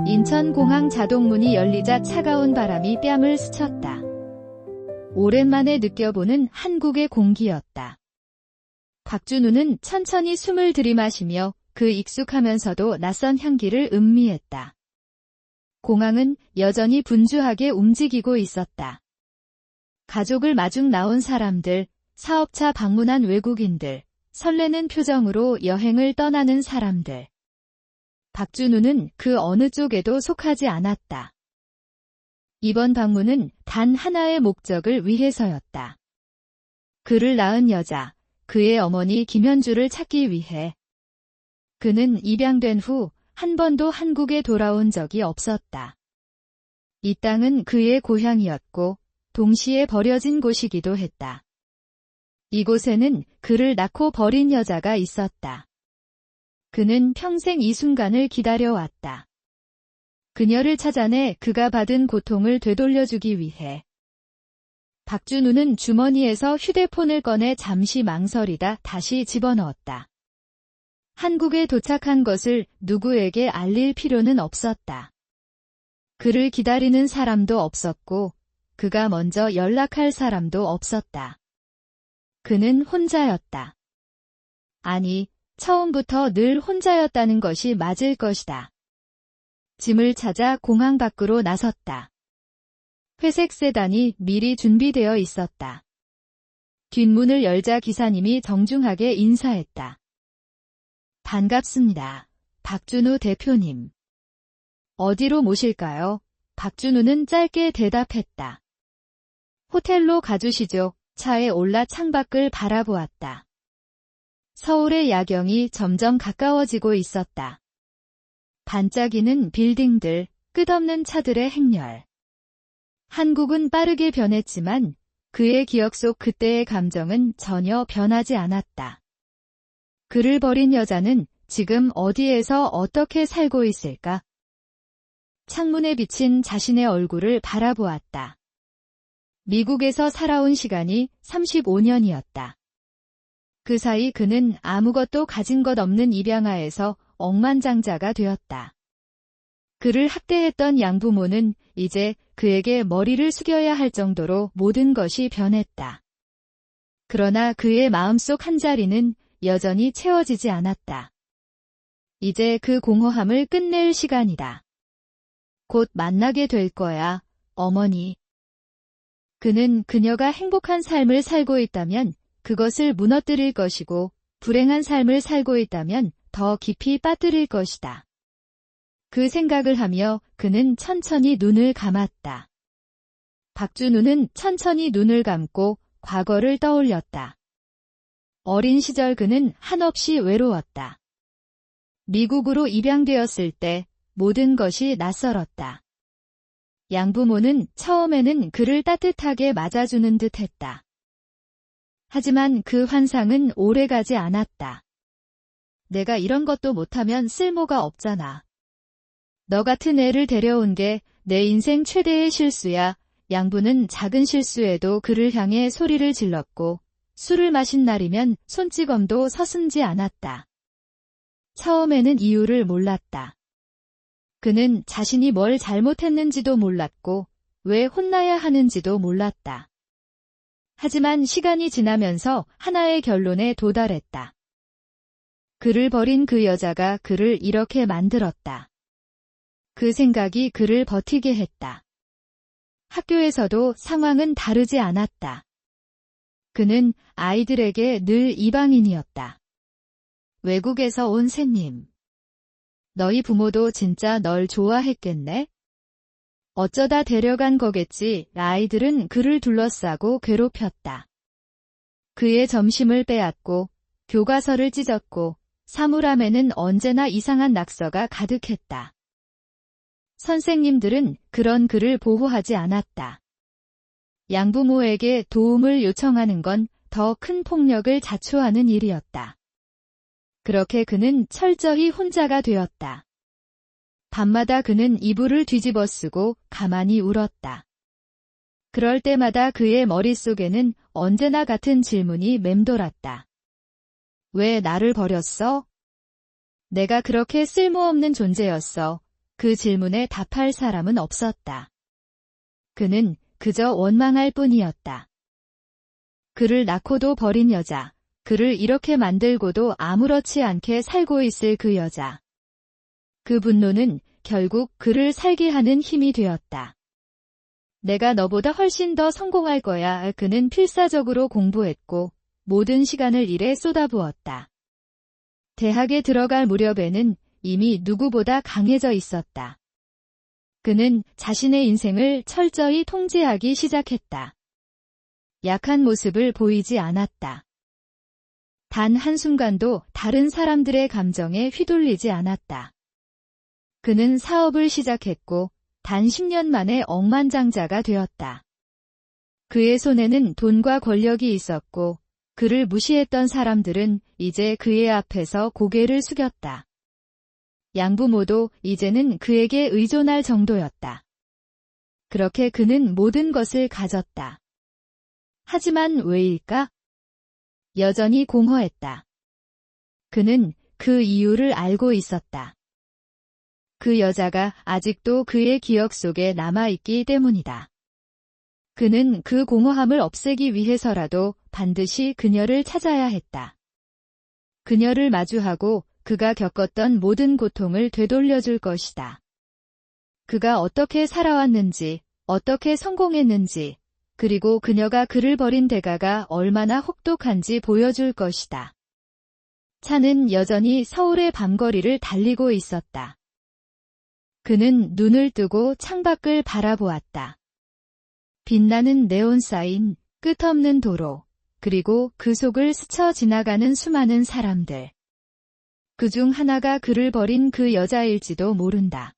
인천공항 자동문이 열리자 차가운 바람이 뺨을 스쳤다. 오랜만에 느껴보는 한국의 공기였다. 박준우는 천천히 숨을 들이마시며 그 익숙하면서도 낯선 향기를 음미했다. 공항은 여전히 분주하게 움직이고 있었다. 가족을 마중 나온 사람들, 사업차 방문한 외국인들, 설레는 표정으로 여행을 떠나는 사람들. 박준우는 그 어느 쪽에도 속하지 않았다. 이번 방문은 단 하나의 목적을 위해서였다. 그를 낳은 여자, 그의 어머니 김현주를 찾기 위해. 그는 입양된 후 한 번도 한국에 돌아온 적이 없었다. 이 땅은 그의 고향이었고 동시에 버려진 곳이기도 했다. 이곳에는 그를 낳고 버린 여자가 있었다. 그는 평생 이 순간을 기다려왔다. 그녀를 찾아내 그가 받은 고통을 되돌려주기 위해. 박준우는 주머니에서 휴대폰을 꺼내 잠시 망설이다 다시 집어넣었다. 한국에 도착한 것을 누구에게 알릴 필요는 없었다. 그를 기다리는 사람도 없었고 그가 먼저 연락할 사람도 없었다. 그는 혼자였다. 아니, 처음부터 늘 혼자였다는 것이 맞을 것이다. 짐을 찾아 공항 밖으로 나섰다. 회색 세단이 미리 준비되어 있었다. 뒷문을 열자 기사님이 정중하게 인사했다. 반갑습니다. 박준우 대표님. 어디로 모실까요? 박준우는 짧게 대답했다. 호텔로 가주시죠. 차에 올라 창밖을 바라보았다. 서울의 야경이 점점 가까워지고 있었다. 반짝이는 빌딩들, 끝없는 차들의 행렬. 한국은 빠르게 변했지만 그의 기억 속 그때의 감정은 전혀 변하지 않았다. 그를 버린 여자는 지금 어디에서 어떻게 살고 있을까? 창문에 비친 자신의 얼굴을 바라보았다. 미국에서 살아온 시간이 35년이었다. 그 사이 그는 아무것도 가진 것 없는 입양아에서 억만장자가 되었다. 그를 학대했던 양부모는 이제 그에게 머리를 숙여야 할 정도로 모든 것이 변했다. 그러나 그의 마음속 한자리는 여전히 채워지지 않았다. 이제 그 공허함을 끝낼 시간이다. 곧 만나게 될 거야, 어머니. 그는 그녀가 행복한 삶을 살고 있다면 그것을 무너뜨릴 것이고 불행한 삶을 살고 있다면 더 깊이 빠뜨릴 것이다. 그 생각을 하며 그는 천천히 눈을 감았다. 박준우는 천천히 눈을 감고 과거를 떠올렸다. 어린 시절 그는 한없이 외로웠다. 미국으로 입양되었을 때 모든 것이 낯설었다. 양부모는 처음에는 그를 따뜻하게 맞아주는 듯 했다. 하지만 그 환상은 오래가지 않았다. 내가 이런 것도 못하면 쓸모가 없잖아. 너 같은 애를 데려온 게 내 인생 최대의 실수야. 양부는 작은 실수에도 그를 향해 소리를 질렀고 술을 마신 날이면 손찌검도 서슴지 않았다. 처음에는 이유를 몰랐다. 그는 자신이 뭘 잘못했는지도 몰랐고 왜 혼나야 하는지도 몰랐다. 하지만 시간이 지나면서 하나의 결론에 도달했다. 그를 버린 그 여자가 그를 이렇게 만들었다. 그 생각이 그를 버티게 했다. 학교에서도 상황은 다르지 않았다. 그는 아이들에게 늘 이방인이었다. 외국에서 온 새님. 너희 부모도 진짜 널 좋아했겠네? 어쩌다 데려간 거겠지. 아이들은 그를 둘러싸고 괴롭혔다. 그의 점심을 빼앗고 교과서를 찢었고 사물함에는 언제나 이상한 낙서가 가득했다. 선생님들은 그런 그를 보호하지 않았다. 양부모에게 도움을 요청하는 건 더 큰 폭력을 자초하는 일이었다. 그렇게 그는 철저히 혼자가 되었다. 밤마다 그는 이불을 뒤집어 쓰고 가만히 울었다. 그럴 때마다 그의 머릿속에는 언제나 같은 질문이 맴돌았다. 왜 나를 버렸어? 내가 그렇게 쓸모없는 존재였어. 그 질문에 답할 사람은 없었다. 그는 그저 원망할 뿐이었다. 그를 낳고도 버린 여자, 그를 이렇게 만들고도 아무렇지 않게 살고 있을 그 여자. 그 분노는 결국 그를 살게 하는 힘이 되었다. 내가 너보다 훨씬 더 성공할 거야. 그는 필사적으로 공부했고 모든 시간을 일에 쏟아부었다. 대학에 들어갈 무렵에는 이미 누구보다 강해져 있었다. 그는 자신의 인생을 철저히 통제하기 시작했다. 약한 모습을 보이지 않았다. 단 한순간도 다른 사람들의 감정에 휘둘리지 않았다. 그는 사업을 시작했고 단 10년 만에 억만장자가 되었다. 그의 손에는 돈과 권력이 있었고 그를 무시했던 사람들은 이제 그의 앞에서 고개를 숙였다. 양부모도 이제는 그에게 의존할 정도였다. 그렇게 그는 모든 것을 가졌다. 하지만 왜일까? 여전히 공허했다. 그는 그 이유를 알고 있었다. 그 여자가 아직도 그의 기억 속에 남아있기 때문이다. 그는 그 공허함을 없애기 위해서라도 반드시 그녀를 찾아야 했다. 그녀를 마주하고 그가 겪었던 모든 고통을 되돌려줄 것이다. 그가 어떻게 살아왔는지, 어떻게 성공했는지, 그리고 그녀가 그를 버린 대가가 얼마나 혹독한지 보여줄 것이다. 차는 여전히 서울의 밤거리를 달리고 있었다. 그는 눈을 뜨고 창밖을 바라보았다. 빛나는 네온 사인, 끝없는 도로, 그리고 그 속을 스쳐 지나가는 수많은 사람들. 그중 하나가 그를 버린 그 여자일지도 모른다.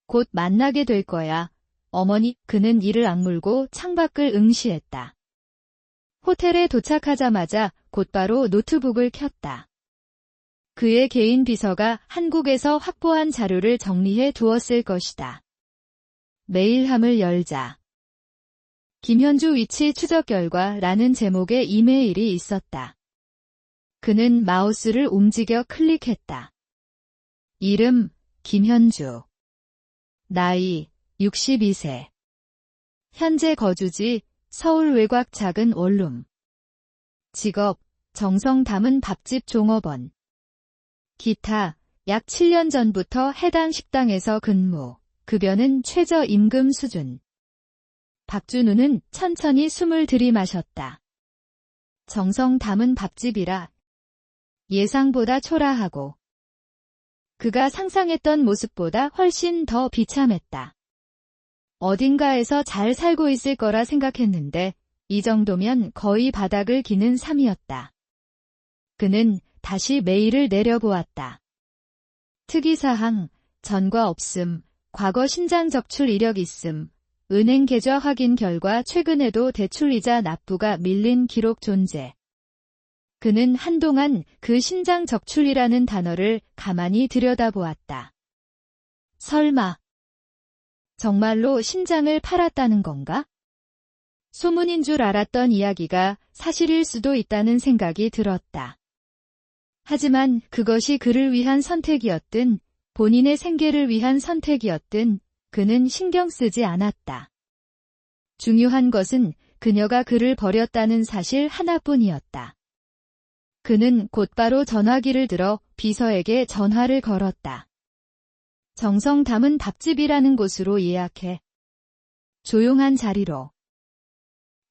곧 만나게 될 거야. 어머니, 그는 이를 악물고 창밖을 응시했다. 호텔에 도착하자마자 곧바로 노트북을 켰다. 그의 개인 비서가 한국에서 확보한 자료를 정리해 두었을 것이다. 메일함을 열자. 김현주 위치 추적 결과라는 제목의 이메일이 있었다. 그는 마우스를 움직여 클릭했다. 이름, 김현주. 나이, 62세. 현재 거주지, 서울 외곽 작은 원룸. 직업, 정성 담은 밥집 종업원. 기타, 약 7년 전부터 해당 식당에서 근무. 급여는 최저임금 수준. 박준우는 천천히 숨을 들이마셨다. 정성 담은 밥집이라 예상보다 초라하고 그가 상상했던 모습보다 훨씬 더 비참했다. 어딘가에서 잘 살고 있을 거라 생각했는데 이 정도면 거의 바닥을 기는 삶이었다. 그는 다시 메일을 내려보았다. 특이사항, 전과 없음, 과거 신장 적출 이력 있음, 은행 계좌 확인 결과 최근에도 대출이자 납부가 밀린 기록 존재. 그는 한동안 그 신장 적출이라는 단어를 가만히 들여다보았다. 설마 정말로 신장을 팔았다는 건가? 소문인 줄 알았던 이야기가 사실일 수도 있다는 생각이 들었다. 하지만 그것이 그를 위한 선택이었든 본인의 생계를 위한 선택이었든 그는 신경 쓰지 않았다. 중요한 것은 그녀가 그를 버렸다는 사실 하나뿐이었다. 그는 곧바로 전화기를 들어 비서에게 전화를 걸었다. 정성 담은 밥집이라는 곳으로 예약해. 조용한 자리로.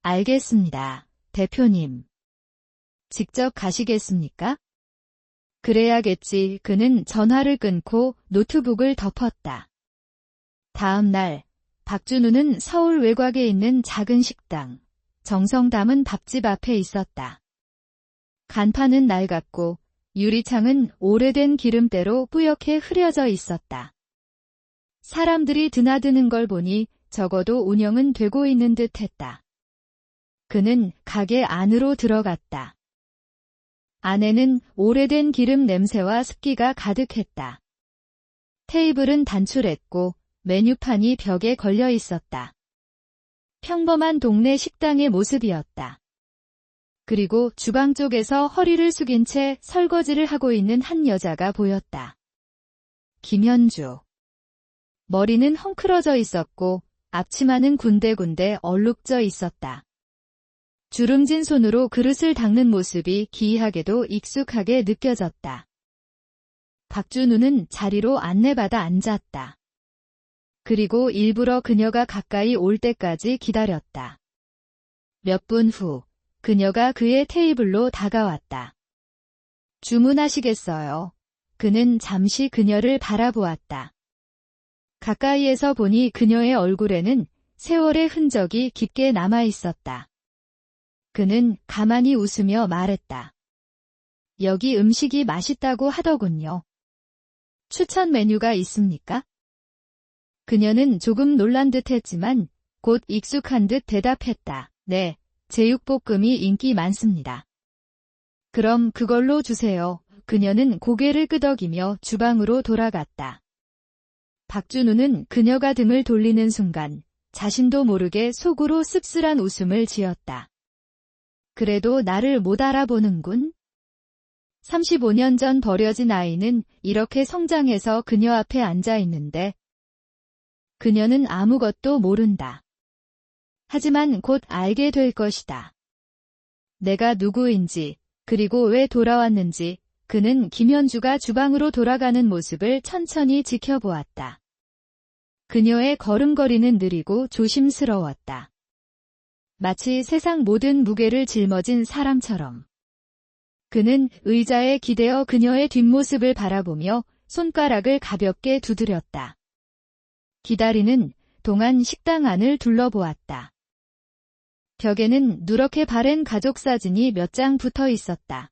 알겠습니다, 대표님. 직접 가시겠습니까? 그래야겠지. 그는 전화를 끊고 노트북을 덮었다. 다음 날, 박준우는 서울 외곽에 있는 작은 식당, 정성 담은 밥집 앞에 있었다. 간판은 낡았고 유리창은 오래된 기름때로 뿌옇게 흐려져 있었다. 사람들이 드나드는 걸 보니 적어도 운영은 되고 있는 듯 했다. 그는 가게 안으로 들어갔다. 안에는 오래된 기름 냄새와 습기가 가득했다. 테이블은 단출했고 메뉴판이 벽에 걸려 있었다. 평범한 동네 식당의 모습이었다. 그리고 주방 쪽에서 허리를 숙인 채 설거지를 하고 있는 한 여자가 보였다. 김현주. 머리는 헝클어져 있었고 앞치마는 군데군데 얼룩져 있었다. 주름진 손으로 그릇을 닦는 모습이 기이하게도 익숙하게 느껴졌다. 박준우는 자리로 안내받아 앉았다. 그리고 일부러 그녀가 가까이 올 때까지 기다렸다. 몇 분 후, 그녀가 그의 테이블로 다가왔다. 주문하시겠어요? 그는 잠시 그녀를 바라보았다. 가까이에서 보니 그녀의 얼굴에는 세월의 흔적이 깊게 남아 있었다. 그는 가만히 웃으며 말했다. 여기 음식이 맛있다고 하더군요. 추천 메뉴가 있습니까? 그녀는 조금 놀란 듯 했지만 곧 익숙한 듯 대답했다. 네, 제육볶음이 인기 많습니다. 그럼 그걸로 주세요. 그녀는 고개를 끄덕이며 주방으로 돌아갔다. 박준우는 그녀가 등을 돌리는 순간 자신도 모르게 속으로 씁쓸한 웃음을 지었다. 그래도 나를 못 알아보는군. 35년 전 버려진 아이는 이렇게 성장해서 그녀 앞에 앉아 있는데 그녀는 아무것도 모른다. 하지만 곧 알게 될 것이다. 내가 누구인지, 그리고 왜 돌아왔는지, 그는 김현주가 주방으로 돌아가는 모습을 천천히 지켜보았다. 그녀의 걸음걸이는 느리고 조심스러웠다. 마치 세상 모든 무게를 짊어진 사람처럼. 그는 의자에 기대어 그녀의 뒷모습을 바라보며 손가락을 가볍게 두드렸다. 기다리는 동안 식당 안을 둘러보았다. 벽에는 누렇게 바랜 가족 사진이 몇 장 붙어 있었다.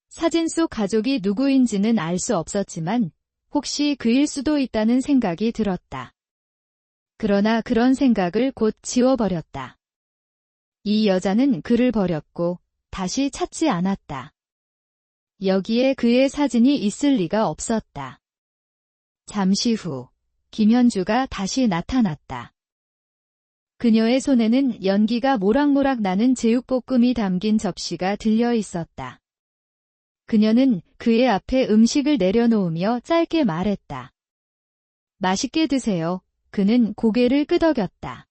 사진 속 가족이 누구인지는 알 수 없었지만 혹시 그일 수도 있다는 생각이 들었다. 그러나 그런 생각을 곧 지워버렸다. 이 여자는 그를 버렸고 다시 찾지 않았다. 여기에 그의 사진이 있을 리가 없었다. 잠시 후 김현주가 다시 나타났다. 그녀의 손에는 연기가 모락모락 나는 제육볶음이 담긴 접시가 들려 있었다. 그녀는 그의 앞에 음식을 내려놓으며 짧게 말했다. 맛있게 드세요. 그는 고개를 끄덕였다.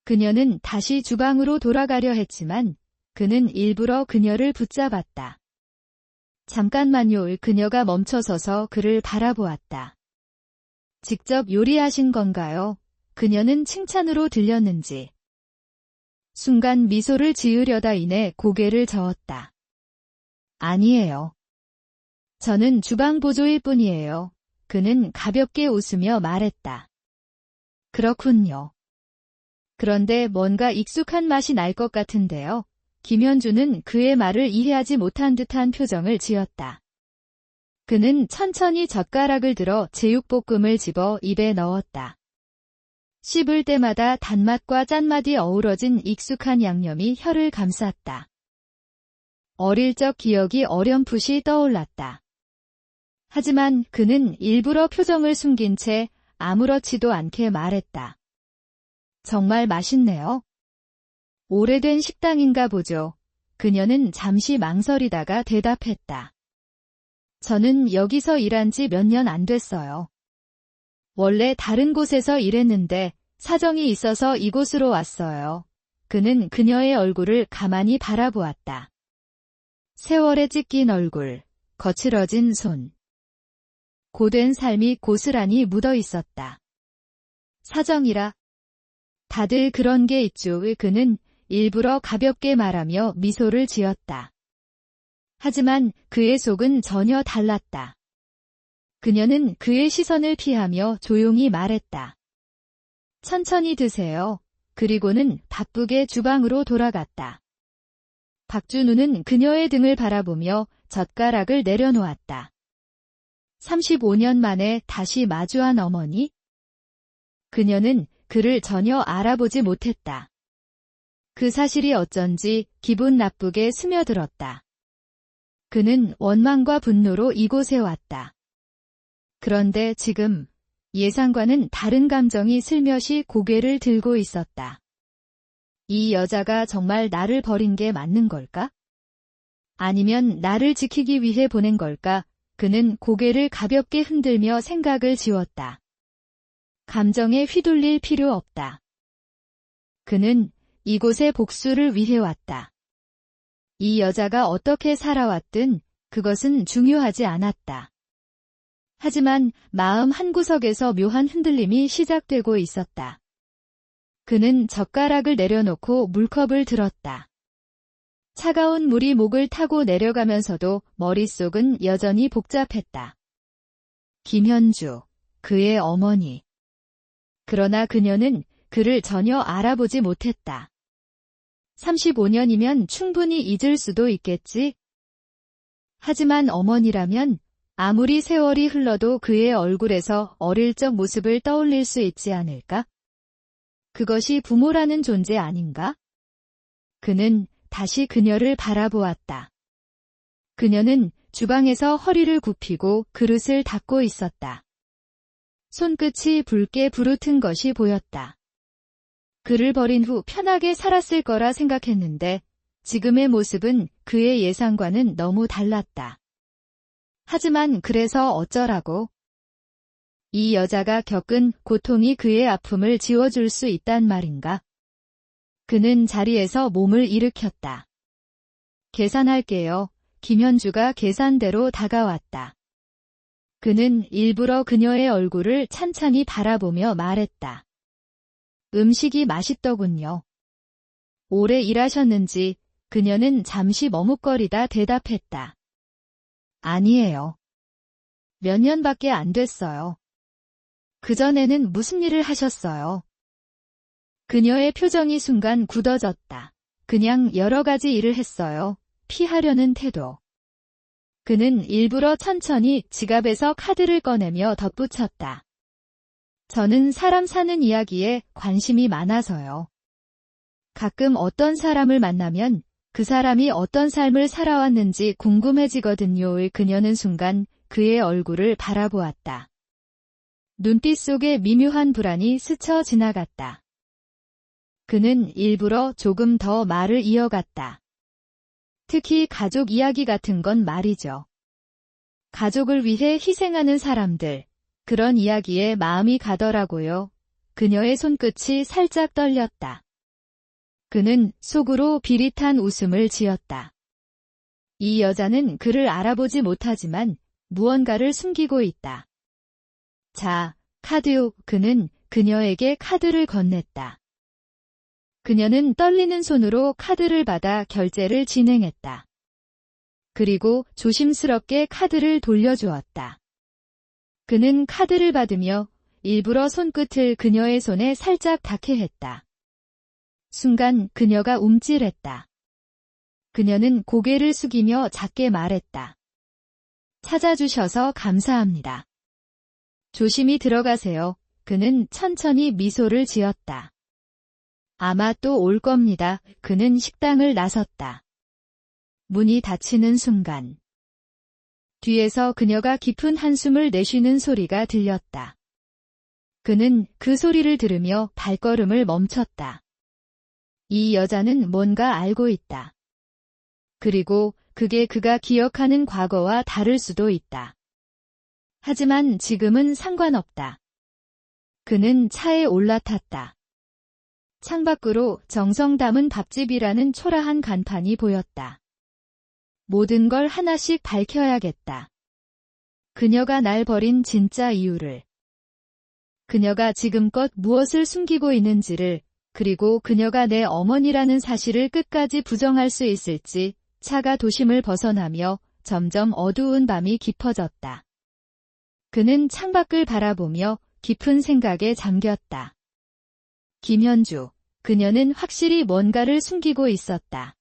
그녀는 다시 주방으로 돌아가려 했지만 그는 일부러 그녀를 붙잡았다. 잠깐만요. 그녀가 멈춰서서 그를 바라보았다. 직접 요리하신 건가요? 그녀는 칭찬으로 들렸는지. 순간 미소를 지으려다 인해 고개를 저었다. 아니에요. 저는 주방 보조일 뿐이에요. 그는 가볍게 웃으며 말했다. 그렇군요. 그런데 뭔가 익숙한 맛이 날 것 같은데요. 김현주는 그의 말을 이해하지 못한 듯한 표정을 지었다. 그는 천천히 젓가락을 들어 제육볶음을 집어 입에 넣었다. 씹을 때마다 단맛과 짠맛이 어우러진 익숙한 양념이 혀를 감쌌다. 어릴 적 기억이 어렴풋이 떠올랐다. 하지만 그는 일부러 표정을 숨긴 채 아무렇지도 않게 말했다. 정말 맛있네요. 오래된 식당인가 보죠. 그녀는 잠시 망설이다가 대답했다. 저는 여기서 일한 지 몇 년 안 됐어요. 원래 다른 곳에서 일했는데 사정이 있어서 이곳으로 왔어요. 그는 그녀의 얼굴을 가만히 바라보았다. 세월에 찢긴 얼굴, 거칠어진 손. 고된 삶이 고스란히 묻어 있었다. 사정이라. 다들 그런 게 있죠. 그는 일부러 가볍게 말하며 미소를 지었다. 하지만 그의 속은 전혀 달랐다. 그녀는 그의 시선을 피하며 조용히 말했다. 천천히 드세요. 그리고는 바쁘게 주방으로 돌아갔다. 박준우는 그녀의 등을 바라보며 젓가락을 내려놓았다. 35년 만에 다시 마주한 어머니? 그녀는 그를 전혀 알아보지 못했다. 그 사실이 어쩐지 기분 나쁘게 스며들었다. 그는 원망과 분노로 이곳에 왔다. 그런데 지금 예상과는 다른 감정이 슬며시 고개를 들고 있었다. 이 여자가 정말 나를 버린 게 맞는 걸까? 아니면 나를 지키기 위해 보낸 걸까? 그는 고개를 가볍게 흔들며 생각을 지웠다. 감정에 휘둘릴 필요 없다. 그는 이곳에 복수를 위해 왔다. 이 여자가 어떻게 살아왔든 그것은 중요하지 않았다. 하지만 마음 한구석에서 묘한 흔들림이 시작되고 있었다. 그는 젓가락을 내려놓고 물컵을 들었다. 차가운 물이 목을 타고 내려가면서도 머릿속은 여전히 복잡했다. 김현주, 그의 어머니. 그러나 그녀는 그를 전혀 알아보지 못했다. 35년이면 충분히 잊을 수도 있겠지. 하지만 어머니라면 아무리 세월이 흘러도 그의 얼굴에서 어릴 적 모습을 떠올릴 수 있지 않을까? 그것이 부모라는 존재 아닌가? 그는 다시 그녀를 바라보았다. 그녀는 주방에서 허리를 굽히고 그릇을 닦고 있었다. 손끝이 붉게 부르튼 것이 보였다. 그를 버린 후 편하게 살았을 거라 생각했는데 지금의 모습은 그의 예상과는 너무 달랐다. 하지만 그래서 어쩌라고? 이 여자가 겪은 고통이 그의 아픔을 지워줄 수 있단 말인가? 그는 자리에서 몸을 일으켰다. 계산할게요. 김현주가 계산대로 다가왔다. 그는 일부러 그녀의 얼굴을 찬찬히 바라보며 말했다. 음식이 맛있더군요. 오래 일하셨는지 그녀는 잠시 머뭇거리다 대답했다. 아니에요. 몇 년밖에 안 됐어요. 그전에는 무슨 일을 하셨어요? 그녀의 표정이 순간 굳어졌다. 그냥 여러 가지 일을 했어요. 피하려는 태도. 그는 일부러 천천히 지갑에서 카드를 꺼내며 덧붙였다. 저는 사람 사는 이야기에 관심이 많아서요. 가끔 어떤 사람을 만나면 그 사람이 어떤 삶을 살아왔는지 궁금해지거든요. 그녀는 순간 그의 얼굴을 바라보았다. 눈빛 속에 미묘한 불안이 스쳐 지나갔다. 그는 일부러 조금 더 말을 이어갔다. 특히 가족 이야기 같은 건 말이죠. 가족을 위해 희생하는 사람들, 그런 이야기에 마음이 가더라고요. 그녀의 손끝이 살짝 떨렸다. 그는 속으로 비릿한 웃음을 지었다. 이 여자는 그를 알아보지 못하지만 무언가를 숨기고 있다. 자, 카드요. 그는 그녀에게 카드를 건넸다. 그녀는 떨리는 손으로 카드를 받아 결제를 진행했다. 그리고 조심스럽게 카드를 돌려주었다. 그는 카드를 받으며 일부러 손끝을 그녀의 손에 살짝 닿게 했다. 순간 그녀가 움찔했다. 그녀는 고개를 숙이며 작게 말했다. 찾아주셔서 감사합니다. 조심히 들어가세요. 그는 천천히 미소를 지었다. 아마 또 올 겁니다. 그는 식당을 나섰다. 문이 닫히는 순간 뒤에서 그녀가 깊은 한숨을 내쉬는 소리가 들렸다. 그는 그 소리를 들으며 발걸음을 멈췄다. 이 여자는 뭔가 알고 있다. 그리고 그게 그가 기억하는 과거와 다를 수도 있다. 하지만 지금은 상관없다. 그는 차에 올라탔다. 창밖으로 정성 담은 밥집이라는 초라한 간판이 보였다. 모든 걸 하나씩 밝혀야겠다. 그녀가 날 버린 진짜 이유를. 그녀가 지금껏 무엇을 숨기고 있는지를, 그리고 그녀가 내 어머니라는 사실을 끝까지 부정할 수 있을지. 차가 도심을 벗어나며 점점 어두운 밤이 깊어졌다. 그는 창밖을 바라보며 깊은 생각에 잠겼다. 김현주, 그녀는 확실히 뭔가를 숨기고 있었다.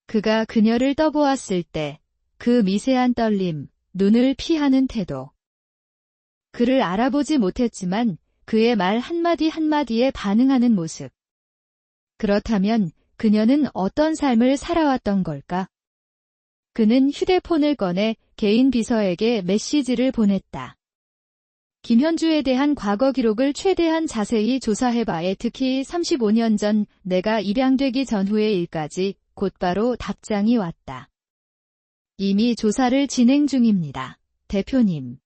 그가 그녀를 떠보았을 때 그 미세한 떨림, 눈을 피하는 태도. 그를 알아보지 못했지만 그의 말 한마디 한마디에 반응하는 모습. 그렇다면 그녀는 어떤 삶을 살아왔던 걸까? 그는 휴대폰을 꺼내 개인 비서에게 메시지를 보냈다. 김현주에 대한 과거 기록을 최대한 자세히 조사해봐에 특히 35년 전 내가 입양되기 전후의 일까지 곧바로 답장이 왔다. 이미 조사를 진행 중입니다. 대표님.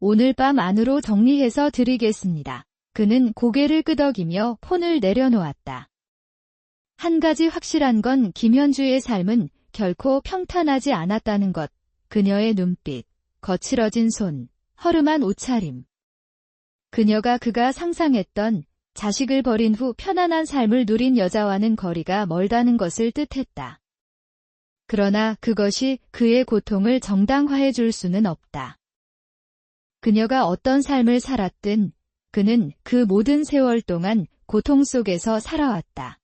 오늘 밤 안으로 정리해서 드리겠습니다. 그는 고개를 끄덕이며 폰을 내려놓았다. 한 가지 확실한 건 김현주의 삶은 결코 평탄하지 않았다는 것. 그녀의 눈빛, 거칠어진 손, 허름한 옷차림. 그가 상상했던 자식을 버린 후 편안한 삶을 누린 여자와는 거리가 멀다는 것을 뜻했다. 그러나 그것이 그의 고통을 정당화해 줄 수는 없다. 그녀가 어떤 삶을 살았든 그는 그 모든 세월 동안 고통 속에서 살아왔다.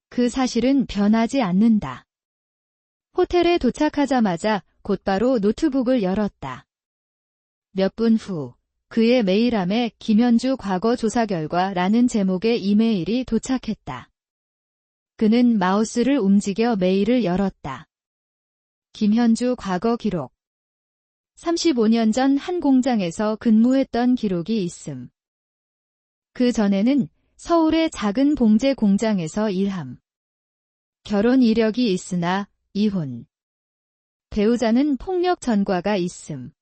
그 사실은 변하지 않는다. 호텔에 도착하자마자 곧바로 노트북을 열었다. 몇 분 후 그의 메일함에 김현주 과거 조사 결과라는 제목의 이메일이 도착했다. 그는 마우스를 움직여 메일을 열었다. 김현주 과거 기록. 35년 전 한 공장에서 근무했던 기록이 있음. 그 전에는 서울의 작은 봉제 공장에서 일함. 결혼 이력이 있으나 이혼. 배우자는 폭력 전과가 있음.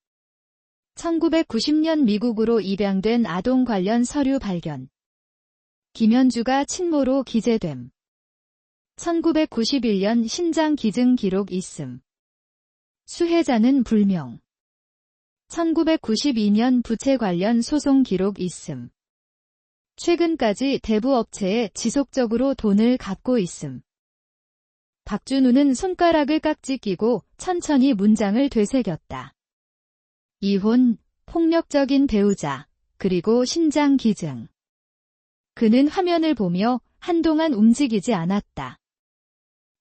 1990년 미국으로 입양된 아동 관련 서류 발견. 김현주가 친모로 기재됨. 1991년 신장 기증 기록 있음. 수혜자는 불명. 1992년 부채 관련 소송 기록 있음. 최근까지 대부업체에 지속적으로 돈을 갚고 있음. 박준우는 손가락을 깍지 끼고 천천히 문장을 되새겼다. 이혼, 폭력적인 배우자, 그리고 신장 기증. 그는 화면을 보며 한동안 움직이지 않았다.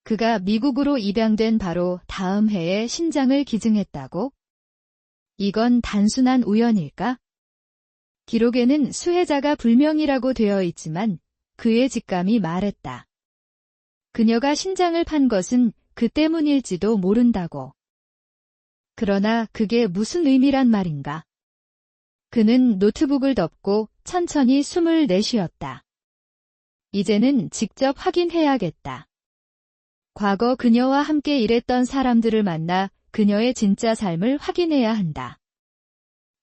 그가 미국으로 입양된 바로 다음 해에 신장을 기증했다고? 이건 단순한 우연일까? 기록에는 수혜자가 불명이라고 되어 있지만 그의 직감이 말했다. 그녀가 신장을 판 것은 그 때문일지도 모른다고. 그러나 그게 무슨 의미란 말인가? 그는 노트북을 덮고 천천히 숨을 내쉬었다. 이제는 직접 확인해야겠다. 과거 그녀와 함께 일했던 사람들을 만나 그녀의 진짜 삶을 확인해야 한다.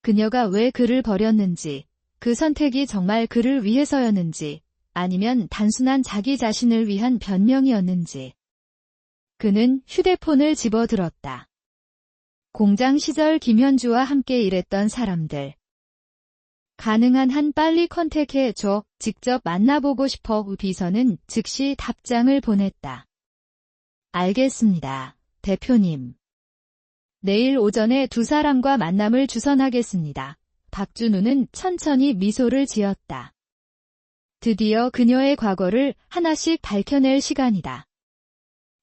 그녀가 왜 그를 버렸는지, 그 선택이 정말 그를 위해서였는지, 아니면 단순한 자기 자신을 위한 변명이었는지. 그는 휴대폰을 집어들었다. 공장 시절 김현주와 함께 일했던 사람들. 가능한 한 빨리 컨택해줘. 직접 만나보고 싶어. 비서는 즉시 답장을 보냈다. 알겠습니다, 대표님. 내일 오전에 두 사람과 만남을 주선하겠습니다. 박준우는 천천히 미소를 지었다. 드디어 그녀의 과거를 하나씩 밝혀낼 시간이다.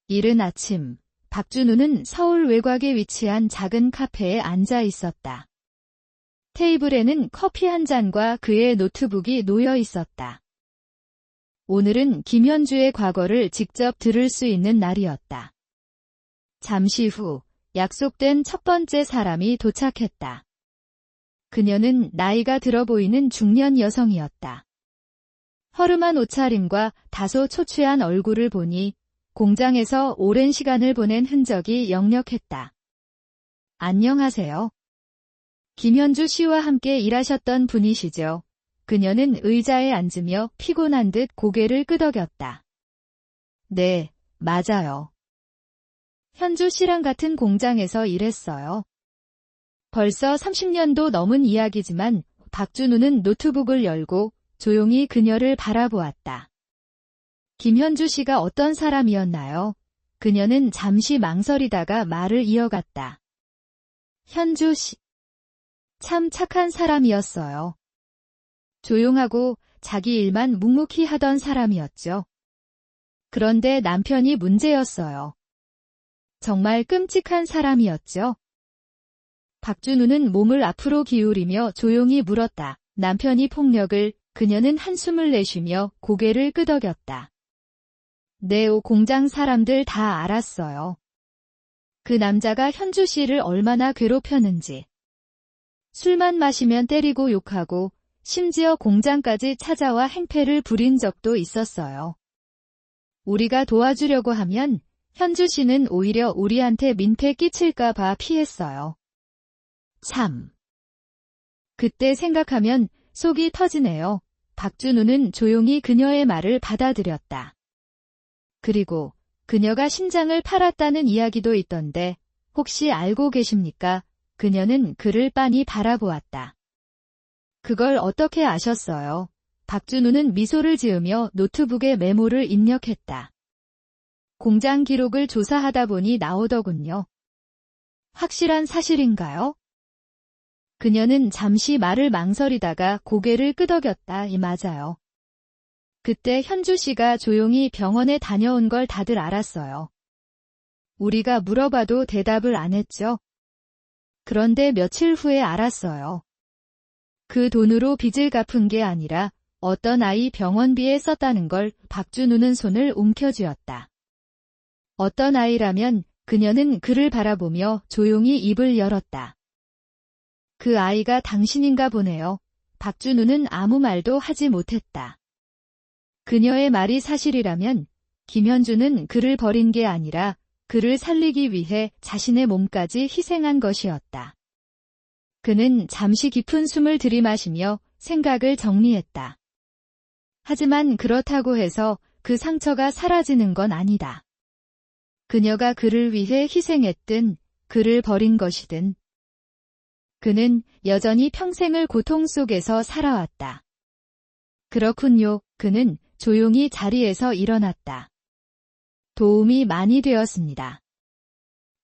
이른 아침, 박준우는 서울 외곽에 위치한 작은 카페에 앉아 있었다. 테이블에는 커피 한 잔과 그의 노트북이 놓여 있었다. 오늘은 김현주의 과거를 직접 들을 수 있는 날이었다. 잠시 후 약속된 첫 번째 사람이 도착했다. 그녀는 나이가 들어 보이는 중년 여성이었다. 허름한 옷차림과 다소 초췌한 얼굴을 보니 공장에서 오랜 시간을 보낸 흔적이 역력했다. 안녕하세요. 김현주 씨와 함께 일하셨던 분이시죠? 그녀는 의자에 앉으며 피곤한 듯 고개를 끄덕였다. 네, 맞아요. 현주 씨랑 같은 공장에서 일했어요. 벌써 30년도 넘은 이야기지만 박준우는 노트북을 열고 조용히 그녀를 바라보았다. 김현주 씨가 어떤 사람이었나요? 그녀는 잠시 망설이다가 말을 이어갔다. 현주 씨. 참 착한 사람이었어요. 조용하고 자기 일만 묵묵히 하던 사람이었죠. 그런데 남편이 문제였어요. 정말 끔찍한 사람이었죠. 박준우는 몸을 앞으로 기울이며 조용히 물었다. 남편이 폭력을. 그녀는 한숨을 내쉬며 고개를 끄덕였다. 네, 공장 사람들 다 알았어요. 그 남자가 현주 씨를 얼마나 괴롭혔는지. 술만 마시면 때리고 욕하고 심지어 공장까지 찾아와 행패를 부린 적도 있었어요. 우리가 도와주려고 하면 현주 씨는 오히려 우리한테 민폐 끼칠까 봐 피했어요. 참. 그때 생각하면 속이 터지네요. 박준우는 조용히 그녀의 말을 받아들였다. 그리고 그녀가 심장을 팔았다는 이야기도 있던데 혹시 알고 계십니까? 그녀는 그를 빤히 바라보았다. 그걸 어떻게 아셨어요? 박준우는 미소를 지으며 노트북에 메모를 입력했다. 공장 기록을 조사하다 보니 나오더군요. 확실한 사실인가요? 그녀는 잠시 말을 망설이다가 고개를 끄덕였다. 맞아요. 그때 현주 씨가 조용히 병원에 다녀온 걸 다들 알았어요. 우리가 물어봐도 대답을 안 했죠. 그런데 며칠 후에 알았어요. 그 돈으로 빚을 갚은 게 아니라 어떤 아이 병원비에 썼다는 걸. 박준우는 손을 움켜쥐었다. 어떤 아이라면? 그녀는 그를 바라보며 조용히 입을 열었다. 그 아이가 당신인가 보네요. 박준우는 아무 말도 하지 못했다. 그녀의 말이 사실이라면 김현주는 그를 버린 게 아니라 그를 살리기 위해 자신의 몸까지 희생한 것이었다. 그는 잠시 깊은 숨을 들이마시며 생각을 정리했다. 하지만 그렇다고 해서 그 상처가 사라지는 건 아니다. 그녀가 그를 위해 희생했든 그를 버린 것이든 그는 여전히 평생을 고통 속에서 살아왔다. 그렇군요. 그는 조용히 자리에서 일어났다. 도움이 많이 되었습니다.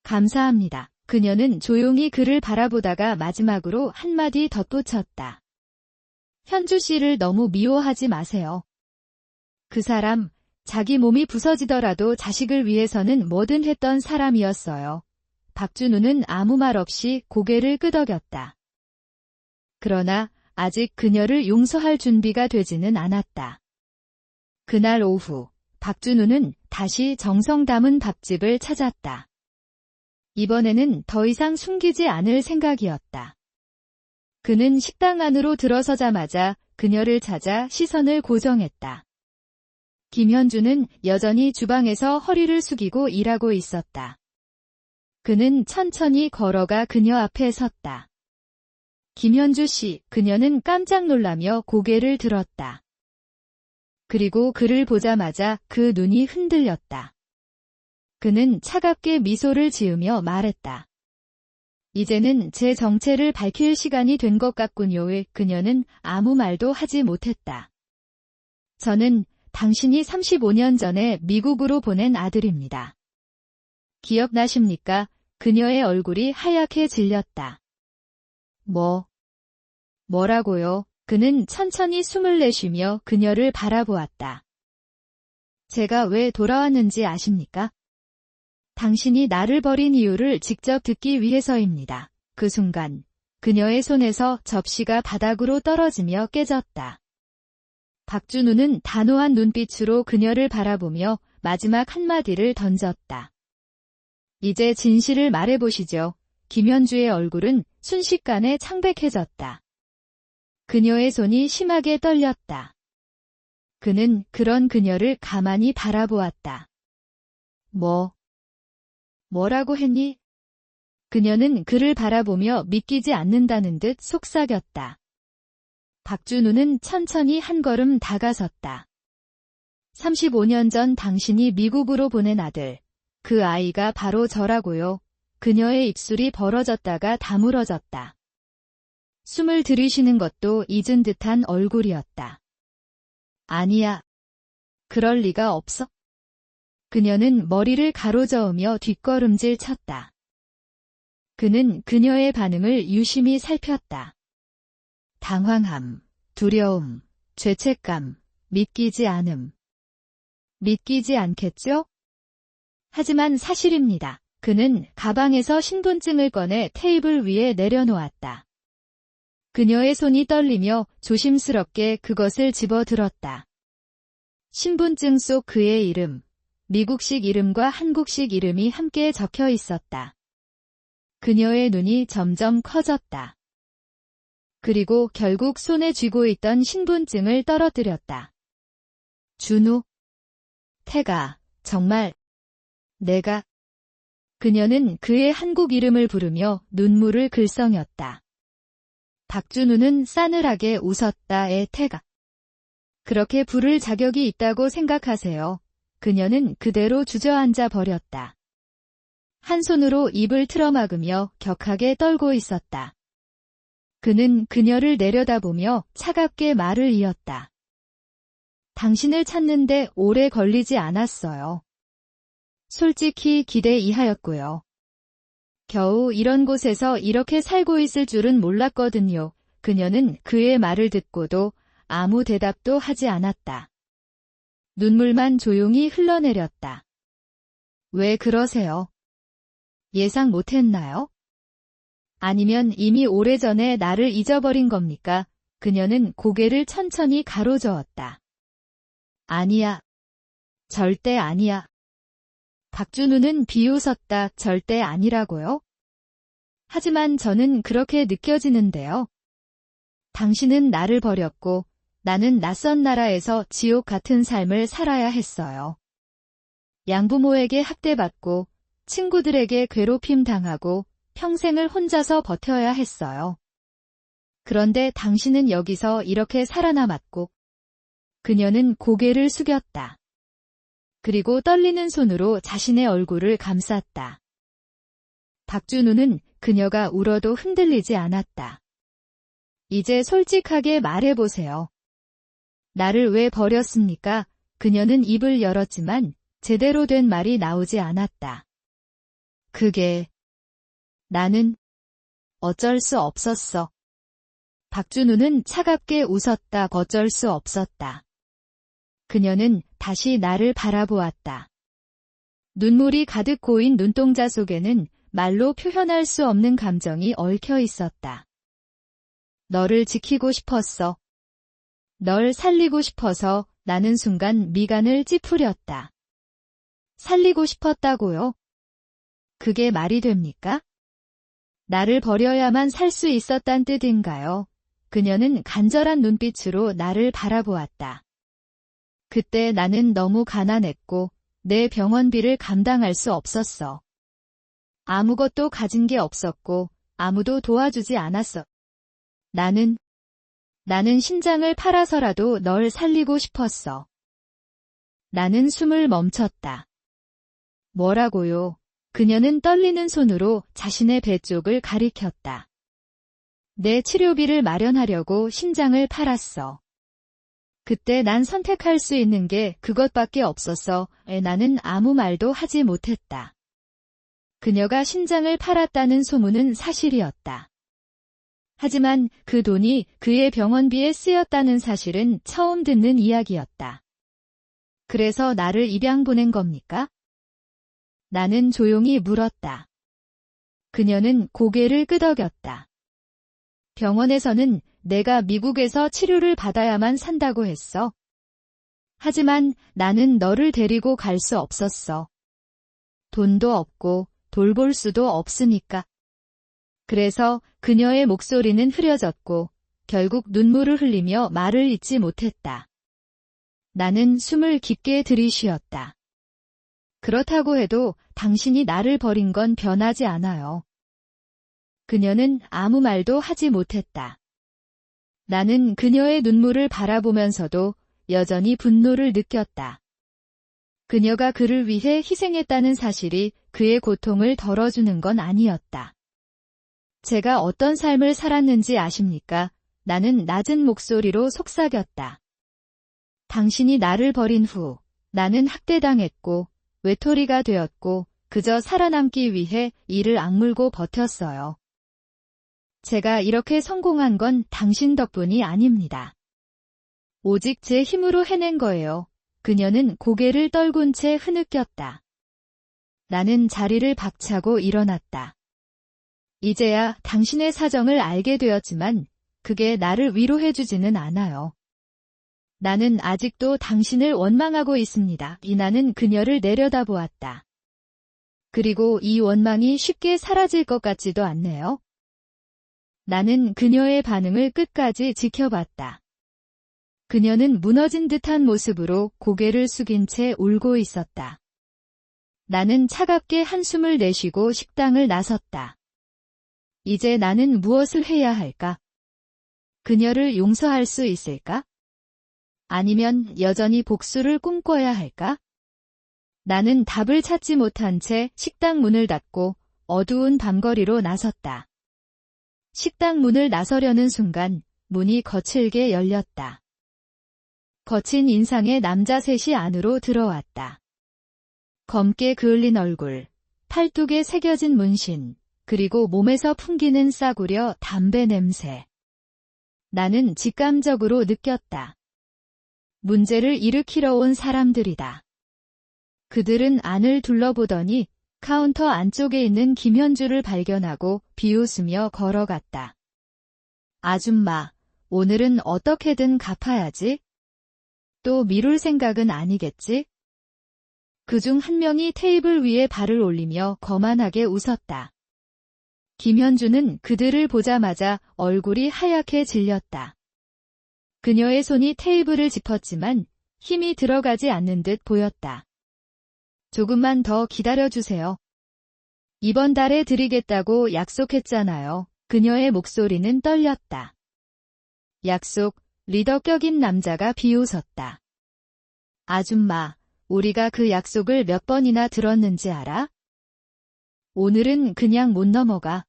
감사합니다. 그녀는 조용히 그를 바라보다가 마지막으로 한마디 덧붙였다. 현주 씨를 너무 미워하지 마세요. 그 사람, 자기 몸이 부서지더라도 자식을 위해서는 뭐든 했던 사람이었어요. 박준우는 아무 말 없이 고개를 끄덕였다. 그러나 아직 그녀를 용서할 준비가 되지는 않았다. 그날 오후, 박준우는 다시 정성 담은 밥집을 찾았다. 이번에는 더 이상 숨기지 않을 생각이었다. 그는 식당 안으로 들어서자마자 그녀를 찾아 시선을 고정했다. 김현주는 여전히 주방에서 허리를 숙이고 일하고 있었다. 그는 천천히 걸어가 그녀 앞에 섰다. 김현주 씨, 그녀는 깜짝 놀라며 고개를 들었다. 그리고 그를 보자마자 그 눈이 흔들렸다. 그는 차갑게 미소를 지으며 말했다. 이제는 제 정체를 밝힐 시간이 된 것 같군요. 그녀는 아무 말도 하지 못했다. 저는 당신이 35년 전에 미국으로 보낸 아들입니다. 기억나십니까? 그녀의 얼굴이 하얗게 질렸다. 뭐라고요? 그는 천천히 숨을 내쉬며 그녀를 바라보았다. 제가 왜 돌아왔는지 아십니까? 당신이 나를 버린 이유를 직접 듣기 위해서입니다. 그 순간 그녀의 손에서 접시가 바닥으로 떨어지며 깨졌다. 박준우는 단호한 눈빛으로 그녀를 바라보며 마지막 한마디를 던졌다. 이제 진실을 말해보시죠. 김현주의 얼굴은 순식간에 창백해졌다. 그녀의 손이 심하게 떨렸다. 그는 그런 그녀를 가만히 바라보았다. 뭐라고 했니? 그녀는 그를 바라보며 믿기지 않는다는 듯 속삭였다. 박준우는 천천히 한 걸음 다가섰다. 35년 전 당신이 미국으로 보낸 아들, 그 아이가 바로 저라고요. 그녀의 입술이 벌어졌다가 다물어졌다. 숨을 들이쉬는 것도 잊은 듯한 얼굴이었다. 아니야. 그럴 리가 없어. 그녀는 머리를 가로저으며 뒷걸음질 쳤다. 그는 그녀의 반응을 유심히 살폈다. 당황함, 두려움, 죄책감, 믿기지 않음. 믿기지 않겠죠? 하지만 사실입니다. 그는 가방에서 신분증을 꺼내 테이블 위에 내려놓았다. 그녀의 손이 떨리며 조심스럽게 그것을 집어들었다. 신분증 속 그의 이름, 미국식 이름과 한국식 이름이 함께 적혀 있었다. 그녀의 눈이 점점 커졌다. 그리고 결국 손에 쥐고 있던 신분증을 떨어뜨렸다. 준우? 태가, 정말, 내가. 그녀는 그의 한국 이름을 부르며 눈물을 글썽였다. 박준우는 싸늘하게 웃었다. 태가 그렇게 부를 자격이 있다고 생각하세요. 그녀는 그대로 주저앉아 버렸다. 한 손으로 입을 틀어막으며 격하게 떨고 있었다. 그는 그녀를 내려다보며 차갑게 말을 이었다. 당신을 찾는데 오래 걸리지 않았어요. 솔직히 기대 이하였고요. 겨우 이런 곳에서 이렇게 살고 있을 줄은 몰랐거든요. 그녀는 그의 말을 듣고도 아무 대답도 하지 않았다. 눈물만 조용히 흘러내렸다. 왜 그러세요? 예상 못했나요? 아니면 이미 오래전에 나를 잊어버린 겁니까? 그녀는 고개를 천천히 가로저었다. 아니야. 절대 아니야. 박준우는 비웃었다. 절대 아니라고요? 하지만 저는 그렇게 느껴지는데요. 당신은 나를 버렸고 나는 낯선 나라에서 지옥 같은 삶을 살아야 했어요. 양부모에게 학대받고 친구들에게 괴롭힘 당하고 평생을 혼자서 버텨야 했어요. 그런데 당신은 여기서 이렇게 살아남았고 그녀는 고개를 숙였다. 그리고 떨리는 손으로 자신의 얼굴을 감쌌다. 박준우는 그녀가 울어도 흔들리지 않았다. 이제 솔직하게 말해보세요. 나를 왜 버렸습니까? 그녀는 입을 열었지만 제대로 된 말이 나오지 않았다. 나는 어쩔 수 없었어. 박준우는 차갑게 웃었다. 어쩔 수 없었다. 그녀는 다시 나를 바라보았다. 눈물이 가득 고인 눈동자 속에는 말로 표현할 수 없는 감정이 얽혀 있었다. 너를 지키고 싶었어. 널 살리고 싶어서. 나는 순간 미간을 찌푸렸다. 살리고 싶었다고요? 그게 말이 됩니까? 나를 버려야만 살 수 있었단 뜻인가요? 그녀는 간절한 눈빛으로 나를 바라보았다. 그때 나는 너무 가난했고 내 병원비를 감당할 수 없었어. 아무것도 가진 게 없었고 아무도 도와주지 않았어. 나는 심장을 팔아서라도 널 살리고 싶었어. 나는 숨을 멈췄다. 뭐라고요? 그녀는 떨리는 손으로 자신의 배 쪽을 가리켰다. 내 치료비를 마련하려고 심장을 팔았어. 그때 난 선택할 수 있는 게 그것밖에 없었어. 나는 아무 말도 하지 못했다. 그녀가 심장을 팔았다는 소문은 사실이었다. 하지만 그 돈이 그의 병원비에 쓰였다는 사실은 처음 듣는 이야기였다. 그래서 나를 입양 보낸 겁니까? 나는 조용히 물었다. 그녀는 고개를 끄덕였다. 병원에서는 내가 미국에서 치료를 받아야만 산다고 했어. 하지만 나는 너를 데리고 갈 수 없었어. 돈도 없고 돌볼 수도 없으니까. 그래서 그녀의 목소리는 흐려졌고 결국 눈물을 흘리며 말을 잇지 못했다. 나는 숨을 깊게 들이쉬었다. 그렇다고 해도 당신이 나를 버린 건 변하지 않아요. 그녀는 아무 말도 하지 못했다. 나는 그녀의 눈물을 바라보면서도 여전히 분노를 느꼈다. 그녀가 그를 위해 희생했다는 사실이 그의 고통을 덜어주는 건 아니었다. 제가 어떤 삶을 살았는지 아십니까? 나는 낮은 목소리로 속삭였다. 당신이 나를 버린 후 나는 학대당했고 외톨이가 되었고 그저 살아남기 위해 이를 악물고 버텼어요. 제가 이렇게 성공한 건 당신 덕분이 아닙니다. 오직 제 힘으로 해낸 거예요. 그녀는 고개를 떨군 채 흐느꼈다. 나는 자리를 박차고 일어났다. 이제야 당신의 사정을 알게 되었지만 그게 나를 위로해주지는 않아요. 나는 아직도 당신을 원망하고 있습니다. 나는 그녀를 내려다보았다. 그리고 이 원망이 쉽게 사라질 것 같지도 않네요. 나는 그녀의 반응을 끝까지 지켜봤다. 그녀는 무너진 듯한 모습으로 고개를 숙인 채 울고 있었다. 나는 차갑게 한숨을 내쉬고 식당을 나섰다. 이제 나는 무엇을 해야 할까? 그녀를 용서할 수 있을까? 아니면 여전히 복수를 꿈꿔야 할까? 나는 답을 찾지 못한 채 식당 문을 닫고 어두운 밤거리로 나섰다. 식당 문을 나서려는 순간 문이 거칠게 열렸다. 거친 인상의 남자 셋이 안으로 들어왔다. 검게 그을린 얼굴, 팔뚝에 새겨진 문신, 그리고 몸에서 풍기는 싸구려 담배 냄새. 나는 직감적으로 느꼈다. 문제를 일으키러 온 사람들이다. 그들은 안을 둘러보더니 카운터 안쪽에 있는 김현주를 발견하고 비웃으며 걸어갔다. 아줌마, 오늘은 어떻게든 갚아야지. 또 미룰 생각은 아니겠지? 그중 한 명이 테이블 위에 발을 올리며 거만하게 웃었다. 김현주는 그들을 보자마자 얼굴이 하얗게 질렸다. 그녀의 손이 테이블을 짚었지만 힘이 들어가지 않는 듯 보였다. 조금만 더 기다려주세요. 이번 달에 드리겠다고 약속했잖아요. 그녀의 목소리는 떨렸다. 약속, 리더 격인 남자가 비웃었다. 아줌마, 우리가 그 약속을 몇 번이나 들었는지 알아? 오늘은 그냥 못 넘어가.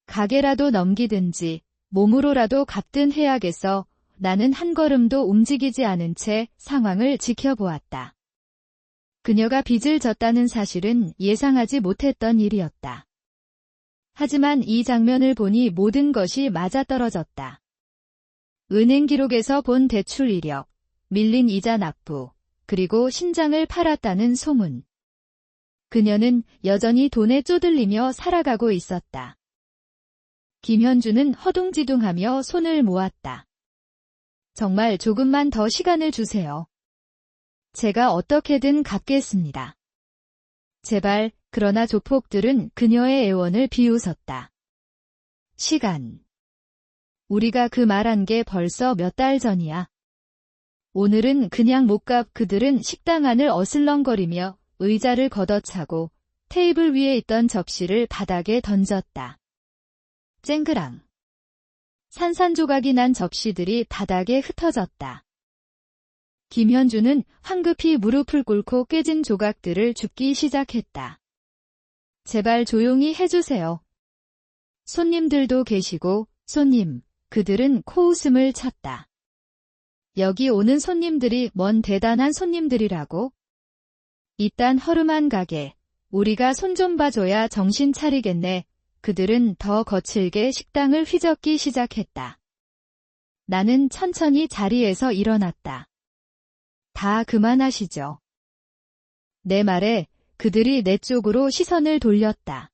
가게라도 넘기든지 몸으로라도 갚든 해야겠어. 나는 한 걸음도 움직이지 않은 채 상황을 지켜보았다. 그녀가 빚을 졌다는 사실은 예상하지 못했던 일이었다. 하지만 이 장면을 보니 모든 것이 맞아떨어졌다. 은행 기록에서 본 대출 이력, 밀린 이자 납부, 그리고 신장을 팔았다는 소문. 그녀는 여전히 돈에 쪼들리며 살아가고 있었다. 김현주는 허둥지둥하며 손을 모았다. 정말 조금만 더 시간을 주세요. 제가 어떻게든 갚겠습니다. 제발. 그러나 조폭들은 그녀의 애원을 비웃었다. 시간. 우리가 그 말한 게 벌써 몇 달 전이야. 오늘은 그냥 못 갚. 그들은 식당 안을 어슬렁거리며 의자를 걷어차고 테이블 위에 있던 접시를 바닥에 던졌다. 쨍그랑. 산산조각이 난 접시들이 바닥에 흩어졌다. 김현주는 황급히 무릎을 꿇고 깨진 조각들을 줍기 시작했다. 제발 조용히 해주세요. 손님들도 계시고, 손님, 그들은 코웃음을 쳤다. 여기 오는 손님들이 뭔 대단한 손님들이라고? 이딴 허름한 가게, 우리가 손 좀 봐줘야 정신 차리겠네. 그들은 더 거칠게 식당을 휘젓기 시작했다. 나는 천천히 자리에서 일어났다. 다 그만하시죠. 내 말에 그들이 내 쪽으로 시선을 돌렸다.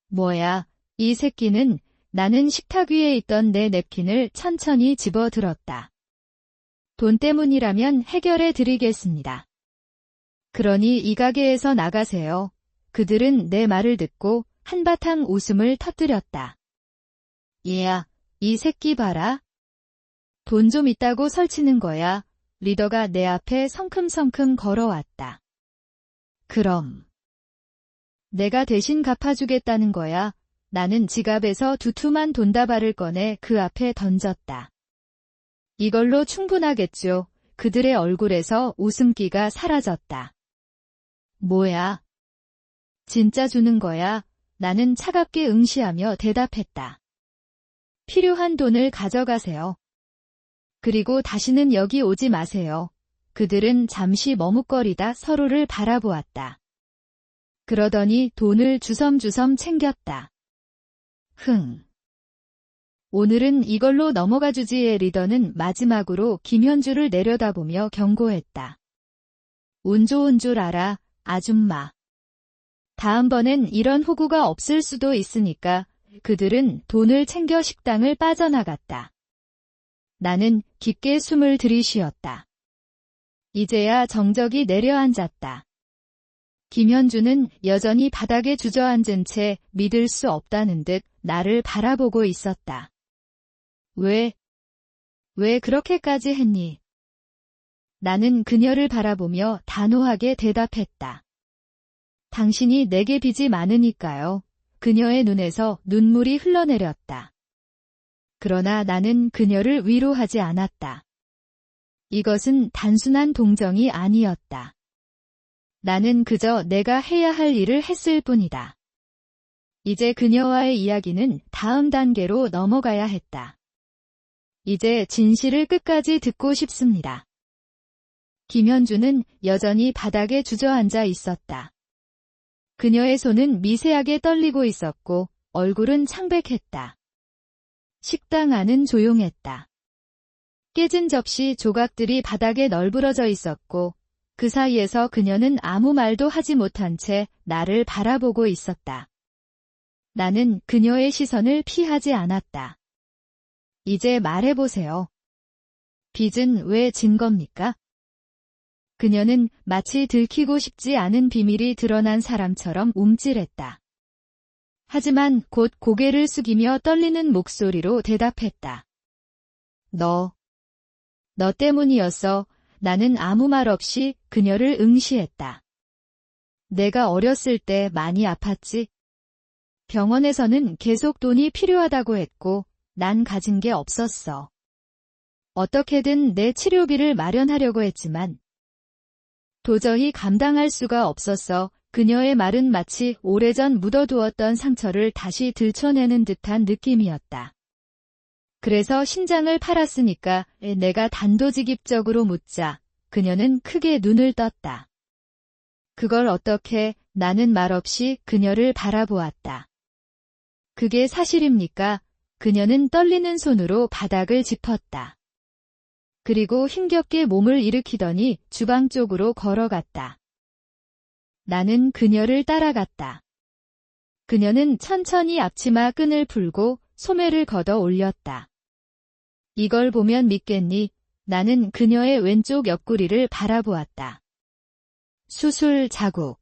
뭐야, 이 새끼는. 나는 식탁 위에 있던 내 냅킨을 천천히 집어들었다. 돈 때문이라면 해결해 드리겠습니다. 그러니 이 가게에서 나가세요. 그들은 내 말을 듣고 한바탕 웃음을 터뜨렸다. 얘야, 이 새끼 봐라. 돈 좀 있다고 설치는 거야. 리더가 내 앞에 성큼성큼 걸어왔다. 그럼 내가 대신 갚아주겠다는 거야. 나는 지갑에서 두툼한 돈다발을 꺼내 그 앞에 던졌다. 이걸로 충분하겠죠. 그들의 얼굴에서 웃음기가 사라졌다. 뭐야? 진짜 주는 거야? 나는 차갑게 응시하며 대답했다. 필요한 돈을 가져가세요. 그리고 다시는 여기 오지 마세요. 그들은 잠시 머뭇거리다 서로를 바라보았다. 그러더니 돈을 주섬주섬 챙겼다. 오늘은 이걸로 넘어가주지의 리더는 마지막으로 김현주를 내려다보며 경고했다. 운 좋은 줄 알아, 아줌마. 다음번엔 이런 호구가 없을 수도 있으니까. 그들은 돈을 챙겨 식당을 빠져나갔다. 나는 깊게 숨을 들이쉬었다. 이제야 정적이 내려앉았다. 김현주는 여전히 바닥에 주저앉은 채 믿을 수 없다는 듯 나를 바라보고 있었다. 왜 그렇게까지 했니? 나는 그녀를 바라보며 단호하게 대답했다. 당신이 내게 빚이 많으니까요. 그녀의 눈에서 눈물이 흘러내렸다. 그러나 나는 그녀를 위로하지 않았다. 이것은 단순한 동정이 아니었다. 나는 그저 내가 해야 할 일을 했을 뿐이다. 이제 그녀와의 이야기는 다음 단계로 넘어가야 했다. 이제 진실을 끝까지 듣고 싶습니다. 김현주는 여전히 바닥에 주저앉아 있었다. 그녀의 손은 미세하게 떨리고 있었고 얼굴은 창백했다. 식당 안은 조용했다. 깨진 접시 조각들이 바닥에 널브러져 있었고 그 사이에서 그녀는 아무 말도 하지 못한 채 나를 바라보고 있었다. 나는 그녀의 시선을 피하지 않았다. 이제 말해보세요. 빚은 왜 진 겁니까? 그녀는 마치 들키고 싶지 않은 비밀이 드러난 사람처럼 움찔했다. 하지만 곧 고개를 숙이며 떨리는 목소리로 대답했다. 너 때문이었어. 나는 아무 말 없이 그녀를 응시했다. 내가 어렸을 때 많이 아팠지? 병원에서는 계속 돈이 필요하다고 했고 난 가진 게 없었어. 어떻게든 내 치료비를 마련하려고 했지만 도저히 감당할 수가 없었어. 그녀의 말은 마치 오래전 묻어두었던 상처를 다시 들춰내는 듯한 느낌이었다. 그래서 신장을 팔았으니까 내가 단도직입적으로 묻자 그녀는 크게 눈을 떴다. 그걸 어떻게? 나는 말없이 그녀를 바라보았다. 그게 사실입니까? 그녀는 떨리는 손으로 바닥을 짚었다. 그리고 힘겹게 몸을 일으키더니 주방 쪽으로 걸어갔다. 나는 그녀를 따라갔다. 그녀는 천천히 앞치마 끈을 풀고 소매를 걷어 올렸다. 이걸 보면 믿겠니? 나는 그녀의 왼쪽 옆구리를 바라보았다. 수술 자국.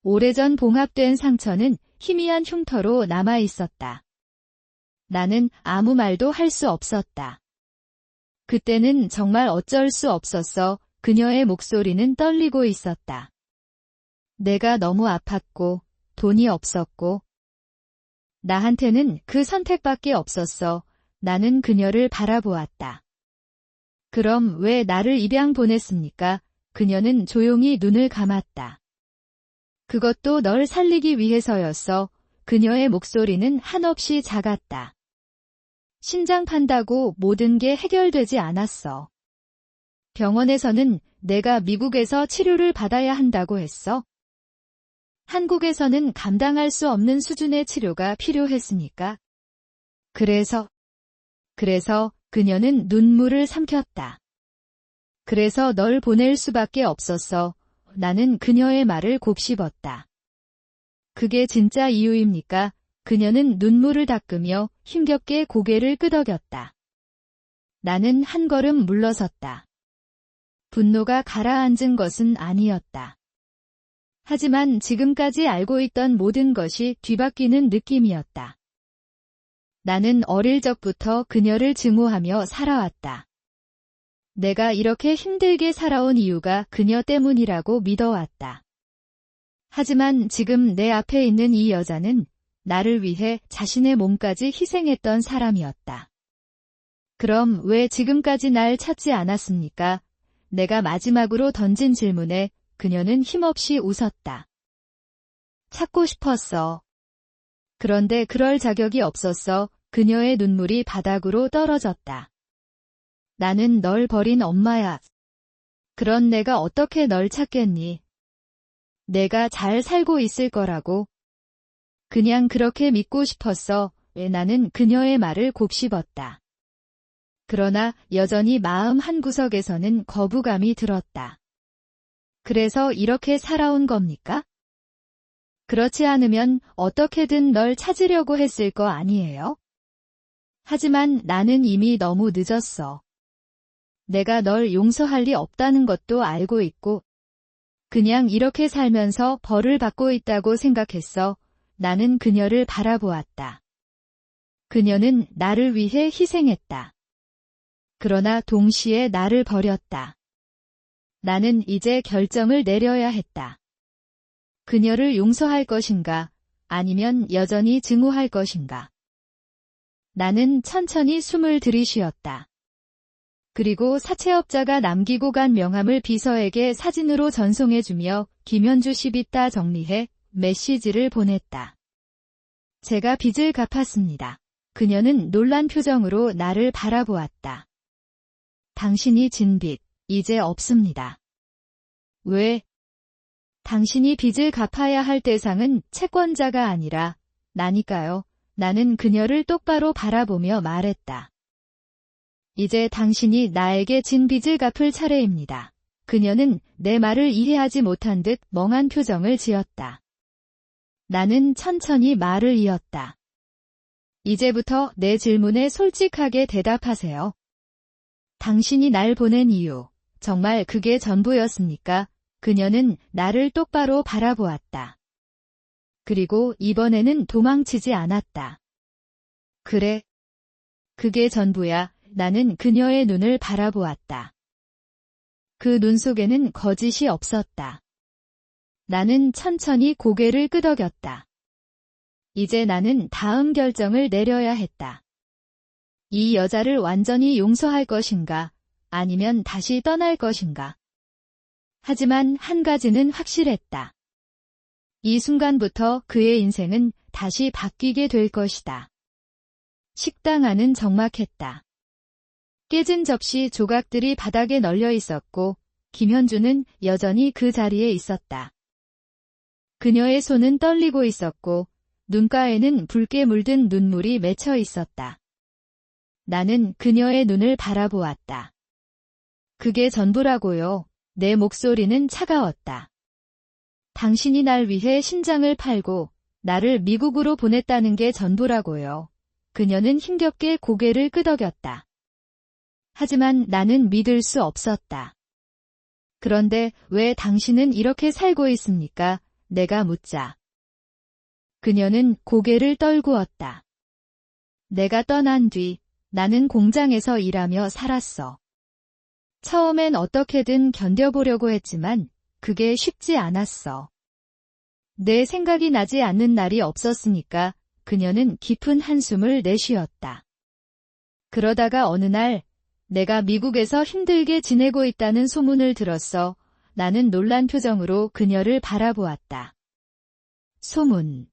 오래전 봉합된 상처는 희미한 흉터로 남아 있었다. 나는 아무 말도 할 수 없었다. 그때는 정말 어쩔 수 없었어. 그녀의 목소리는 떨리고 있었다. 내가 너무 아팠고 돈이 없었고 나한테는 그 선택밖에 없었어. 나는 그녀를 바라보았다. 그럼 왜 나를 입양 보냈습니까? 그녀는 조용히 눈을 감았다. 그것도 널 살리기 위해서였어. 그녀의 목소리는 한없이 작았다. 신장 판다고 모든 게 해결되지 않았어. 병원에서는 내가 미국에서 치료를 받아야 한다고 했어. 한국에서는 감당할 수 없는 수준의 치료가 필요했으니까. 그래서 그녀는 눈물을 삼켰다. 그래서 널 보낼 수밖에 없었어. 나는 그녀의 말을 곱씹었다. 그게 진짜 이유입니까? 그녀는 눈물을 닦으며 힘겹게 고개를 끄덕였다. 나는 한 걸음 물러섰다. 분노가 가라앉은 것은 아니었다. 하지만 지금까지 알고 있던 모든 것이 뒤바뀌는 느낌이었다. 나는 어릴 적부터 그녀를 증오하며 살아왔다. 내가 이렇게 힘들게 살아온 이유가 그녀 때문이라고 믿어왔다. 하지만 지금 내 앞에 있는 이 여자는 나를 위해 자신의 몸까지 희생했던 사람이었다. 그럼 왜 지금까지 날 찾지 않았습니까? 내가 마지막으로 던진 질문에 그녀는 힘없이 웃었다. 찾고 싶었어. 그런데 그럴 자격이 없었어. 그녀의 눈물이 바닥으로 떨어졌다. 나는 널 버린 엄마야. 그런 내가 어떻게 널 찾겠니? 내가 잘 살고 있을 거라고. 그냥 그렇게 믿고 싶었어. 왜 나는 그녀의 말을 곱씹었다. 그러나 여전히 마음 한구석에서는 거부감이 들었다. 그래서 이렇게 살아온 겁니까? 그렇지 않으면 어떻게든 널 찾으려고 했을 거 아니에요? 하지만 나는 이미 너무 늦었어. 내가 널 용서할 리 없다는 것도 알고 있고 그냥 이렇게 살면서 벌을 받고 있다고 생각했어. 나는 그녀를 바라보았다. 그녀는 나를 위해 희생했다. 그러나 동시에 나를 버렸다. 나는 이제 결정을 내려야 했다. 그녀를 용서할 것인가, 아니면 여전히 증오할 것인가. 나는 천천히 숨을 들이쉬었다. 그리고 사채업자가 남기고 간 명함을 비서에게 사진으로 전송해주며 김현주 씨비따 정리해 메시지를 보냈다. 제가 빚을 갚았습니다. 그녀는 놀란 표정으로 나를 바라보았다. 당신이 진 빚, 이제 없습니다. 왜? 당신이 빚을 갚아야 할 대상은 채권자가 아니라 나니까요. 나는 그녀를 똑바로 바라보며 말했다. 이제 당신이 나에게 진 빚을 갚을 차례입니다. 그녀는 내 말을 이해하지 못한 듯 멍한 표정을 지었다. 나는 천천히 말을 이었다. 이제부터 내 질문에 솔직하게 대답하세요. 당신이 날 보낸 이유, 정말 그게 전부였습니까? 그녀는 나를 똑바로 바라보았다. 그리고 이번에는 도망치지 않았다. 그래. 그게 전부야. 나는 그녀의 눈을 바라보았다. 그 눈 속에는 거짓이 없었다. 나는 천천히 고개를 끄덕였다. 이제 나는 다음 결정을 내려야 했다. 이 여자를 완전히 용서할 것인가, 아니면 다시 떠날 것인가. 하지만 한 가지는 확실했다. 이 순간부터 그의 인생은 다시 바뀌게 될 것이다. 식당 안은 적막했다. 깨진 접시 조각들이 바닥에 널려 있었고 김현주는 여전히 그 자리에 있었다. 그녀의 손은 떨리고 있었고 눈가에는 붉게 물든 눈물이 맺혀 있었다. 나는 그녀의 눈을 바라보았다. 그게 전부라고요. 내 목소리는 차가웠다. 당신이 날 위해 신장을 팔고 나를 미국으로 보냈다는 게 전부라고요. 그녀는 힘겹게 고개를 끄덕였다. 하지만 나는 믿을 수 없었다. 그런데 왜 당신은 이렇게 살고 있습니까? 내가 묻자. 그녀는 고개를 떨구었다. 내가 떠난 뒤 나는 공장에서 일하며 살았어. 처음엔 어떻게든 견뎌보려고 했지만 그게 쉽지 않았어. 내 생각이 나지 않는 날이 없었으니까 그녀는 깊은 한숨을 내쉬었다. 그러다가 어느 날 내가 미국에서 힘들게 지내고 있다는 소문을 들었어. 나는 놀란 표정으로 그녀를 바라보았다. 소문.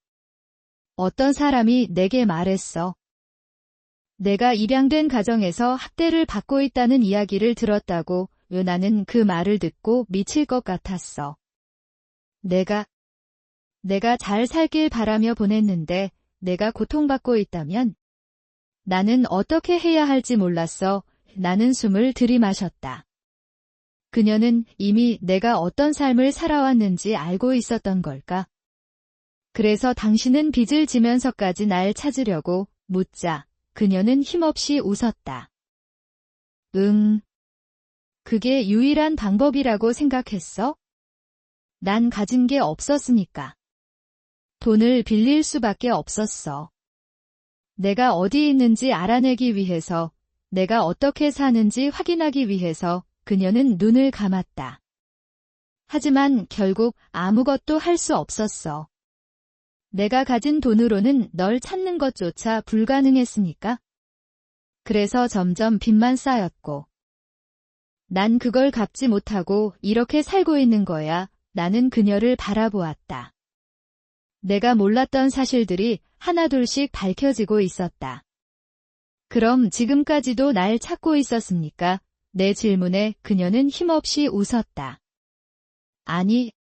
어떤 사람이 내게 말했어. 내가 입양된 가정에서 학대를 받고 있다는 이야기를 들었다고. 나는 그 말을 듣고 미칠 것 같았어. 내가 잘 살길 바라며 보냈는데 내가 고통받고 있다면? 나는 어떻게 해야 할지 몰랐어. 나는 숨을 들이마셨다. 그녀는 이미 내가 어떤 삶을 살아왔는지 알고 있었던 걸까? 그래서 당신은 빚을 지면서까지 날 찾으려고 묻자 그녀는 힘없이 웃었다. 그게 유일한 방법이라고 생각했어? 난 가진 게 없었으니까. 돈을 빌릴 수밖에 없었어. 내가 어디 있는지 알아내기 위해서, 내가 어떻게 사는지 확인하기 위해서 그녀는 눈을 감았다. 하지만 결국 아무것도 할 수 없었어. 내가 가진 돈으로는 널 찾는 것조차 불가능했으니까. 그래서 점점 빚만 쌓였고. 난 그걸 갚지 못하고 이렇게 살고 있는 거야. 나는 그녀를 바라보았다. 내가 몰랐던 사실들이 하나둘씩 밝혀지고 있었다. 그럼 지금까지도 날 찾고 있었습니까? 내 질문에 그녀는 힘없이 웃었다. 아니,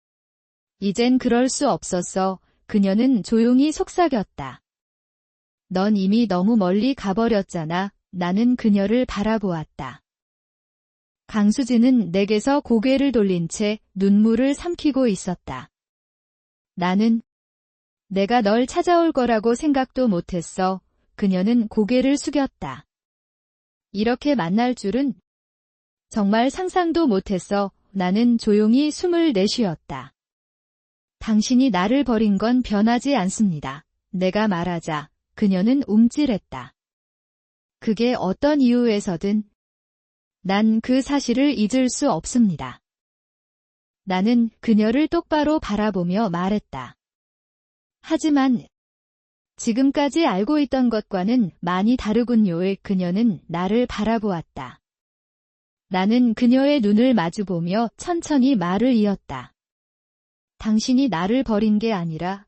이젠 그럴 수 없었어. 그녀는 조용히 속삭였다. 넌 이미 너무 멀리 가버렸잖아. 나는 그녀를 바라보았다. 강수진은 내게서 고개를 돌린 채 눈물을 삼키고 있었다. 나는 내가 널 찾아올 거라고 생각도 못했어. 그녀는 고개를 숙였다. 이렇게 만날 줄은 정말 상상도 못했어. 나는 조용히 숨을 내쉬었다. 당신이 나를 버린 건 변하지 않습니다. 내가 말하자 그녀는 움찔했다. 그게 어떤 이유에서든 난 그 사실을 잊을 수 없습니다. 나는 그녀를 똑바로 바라보며 말했다. 하지만 지금까지 알고 있던 것과는 많이 다르군요. 그녀는 나를 바라보았다. 나는 그녀의 눈을 마주보며 천천히 말을 이었다. 당신이 나를 버린 게 아니라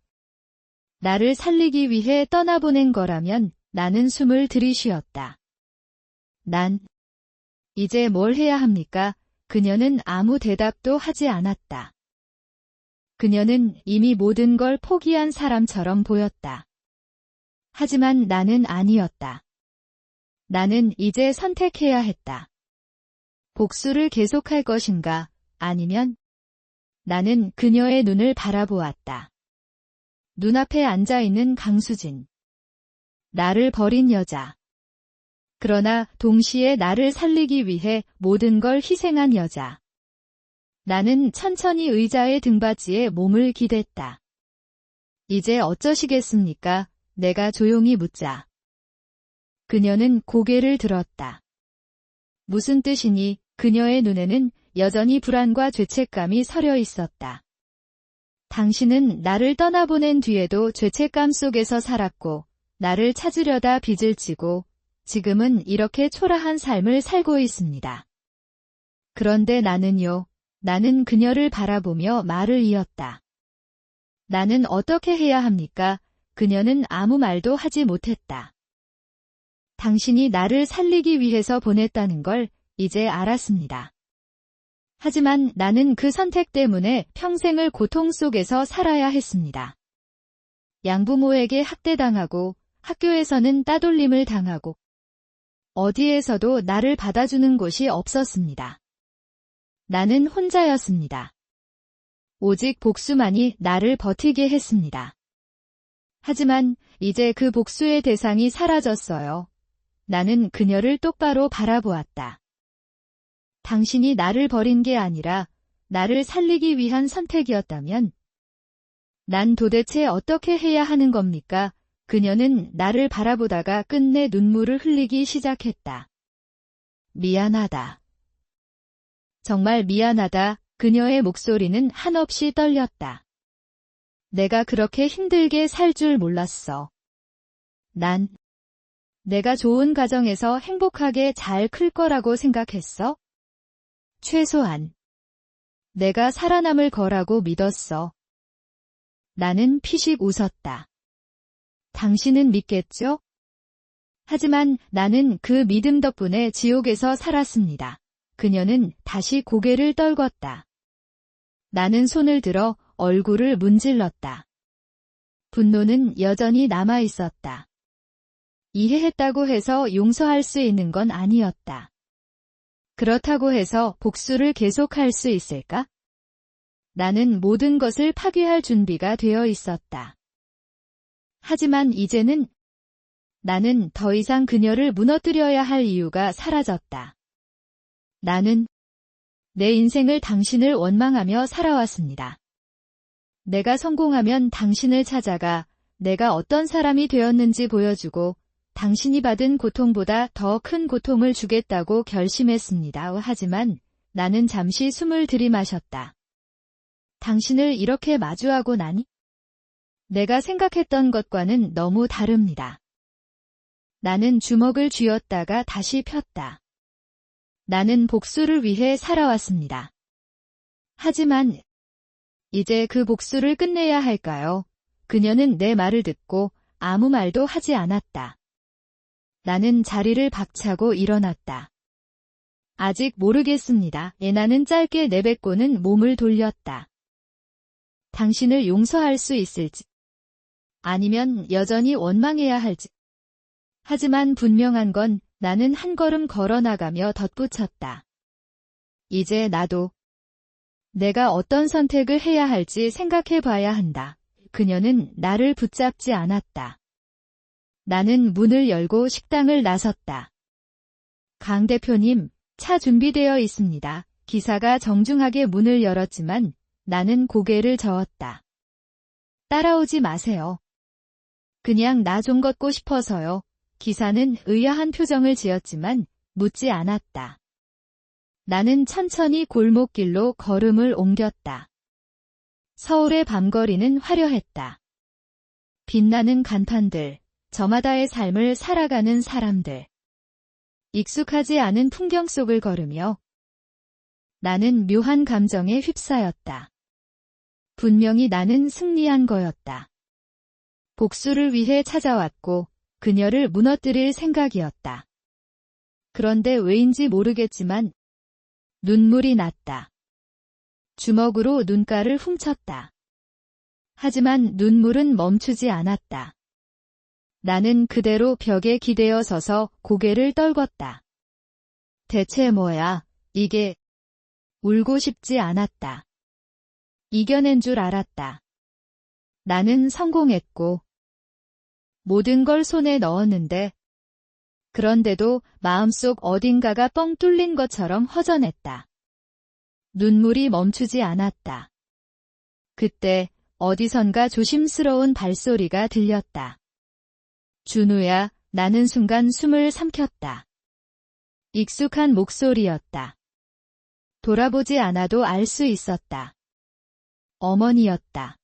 나를 살리기 위해 떠나보낸 거라면 나는 숨을 들이쉬었다. 난 이제 뭘 해야 합니까? 그녀는 아무 대답도 하지 않았다. 그녀는 이미 모든 걸 포기한 사람처럼 보였다. 하지만 나는 아니었다. 나는 이제 선택해야 했다. 복수를 계속할 것인가, 아니면 나는 그녀의 눈을 바라보았다. 눈앞에 앉아있는 강수진. 나를 버린 여자. 그러나 동시에 나를 살리기 위해 모든 걸 희생한 여자. 나는 천천히 의자의 등받이에 몸을 기댔다. 이제 어쩌시겠습니까? 내가 조용히 묻자. 그녀는 고개를 들었다. 무슨 뜻이니? 그녀의 눈에는 여전히 불안과 죄책감이 서려 있었다. 당신은 나를 떠나보낸 뒤에도 죄책감 속에서 살았고, 나를 찾으려다 빚을 지고, 지금은 이렇게 초라한 삶을 살고 있습니다. 그런데 나는요, 나는 그녀를 바라보며 말을 이었다. 나는 어떻게 해야 합니까? 그녀는 아무 말도 하지 못했다. 당신이 나를 살리기 위해서 보냈다는 걸 이제 알았습니다. 하지만 나는 그 선택 때문에 평생을 고통 속에서 살아야 했습니다. 양부모에게 학대당하고 학교에서는 따돌림을 당하고 어디에서도 나를 받아주는 곳이 없었습니다. 나는 혼자였습니다. 오직 복수만이 나를 버티게 했습니다. 하지만 이제 그 복수의 대상이 사라졌어요. 나는 그녀를 똑바로 바라보았다. 당신이 나를 버린 게 아니라 나를 살리기 위한 선택이었다면 난 도대체 어떻게 해야 하는 겁니까? 그녀는 나를 바라보다가 끝내 눈물을 흘리기 시작했다. 미안하다. 정말 미안하다. 그녀의 목소리는 한없이 떨렸다. 내가 그렇게 힘들게 살 줄 몰랐어. 내가 좋은 가정에서 행복하게 잘 클 거라고 생각했어? 최소한 내가 살아남을 거라고 믿었어. 나는 피식 웃었다. 당신은 믿겠죠? 하지만 나는 그 믿음 덕분에 지옥에서 살았습니다. 그녀는 다시 고개를 떨궜다. 나는 손을 들어 얼굴을 문질렀다. 분노는 여전히 남아 있었다. 이해했다고 해서 용서할 수 있는 건 아니었다. 그렇다고 해서 복수를 계속할 수 있을까? 나는 모든 것을 파괴할 준비가 되어 있었다. 하지만 이제는 나는 더 이상 그녀를 무너뜨려야 할 이유가 사라졌다. 나는 내 인생을 당신을 원망하며 살아왔습니다. 내가 성공하면 당신을 찾아가 내가 어떤 사람이 되었는지 보여주고 당신이 받은 고통보다 더 큰 고통을 주겠다고 결심했습니다. 하지만 나는 잠시 숨을 들이마셨다. 당신을 이렇게 마주하고 나니 내가 생각했던 것과는 너무 다릅니다. 나는 주먹을 쥐었다가 다시 폈다. 나는 복수를 위해 살아왔습니다. 하지만 이제 그 복수를 끝내야 할까요? 그녀는 내 말을 듣고 아무 말도 하지 않았다. 나는 자리를 박차고 일어났다. 아직 모르겠습니다. 나는 짧게 내뱉고는 몸을 돌렸다. 당신을 용서할 수 있을지, 아니면 여전히 원망해야 할지. 하지만 분명한 건 나는 한 걸음 걸어나가며 덧붙였다. 이제 나도 내가 어떤 선택을 해야 할지 생각해 봐야 한다. 그녀는 나를 붙잡지 않았다. 나는 문을 열고 식당을 나섰다. 강 대표님, 차 준비되어 있습니다. 기사가 정중하게 문을 열었지만 나는 고개를 저었다. 따라오지 마세요. 그냥 나 좀 걷고 싶어서요. 기사는 의아한 표정을 지었지만 묻지 않았다. 나는 천천히 골목길로 걸음을 옮겼다. 서울의 밤거리는 화려했다. 빛나는 간판들, 저마다의 삶을 살아가는 사람들. 익숙하지 않은 풍경 속을 걸으며 나는 묘한 감정에 휩싸였다. 분명히 나는 승리한 거였다. 복수를 위해 찾아왔고 그녀를 무너뜨릴 생각이었다. 그런데 왜인지 모르겠지만 눈물이 났다. 주먹으로 눈가를 훔쳤다. 하지만 눈물은 멈추지 않았다. 나는 그대로 벽에 기대어 서서 고개를 떨궜다. 대체 뭐야, 이게. 울고 싶지 않았다. 이겨낸 줄 알았다. 나는 성공했고 모든 걸 손에 넣었는데 그런데도 마음속 어딘가가 뻥 뚫린 것처럼 허전했다. 눈물이 멈추지 않았다. 그때 어디선가 조심스러운 발소리가 들렸다. 준우야, 나는 순간 숨을 삼켰다. 익숙한 목소리였다. 돌아보지 않아도 알 수 있었다. 어머니였다.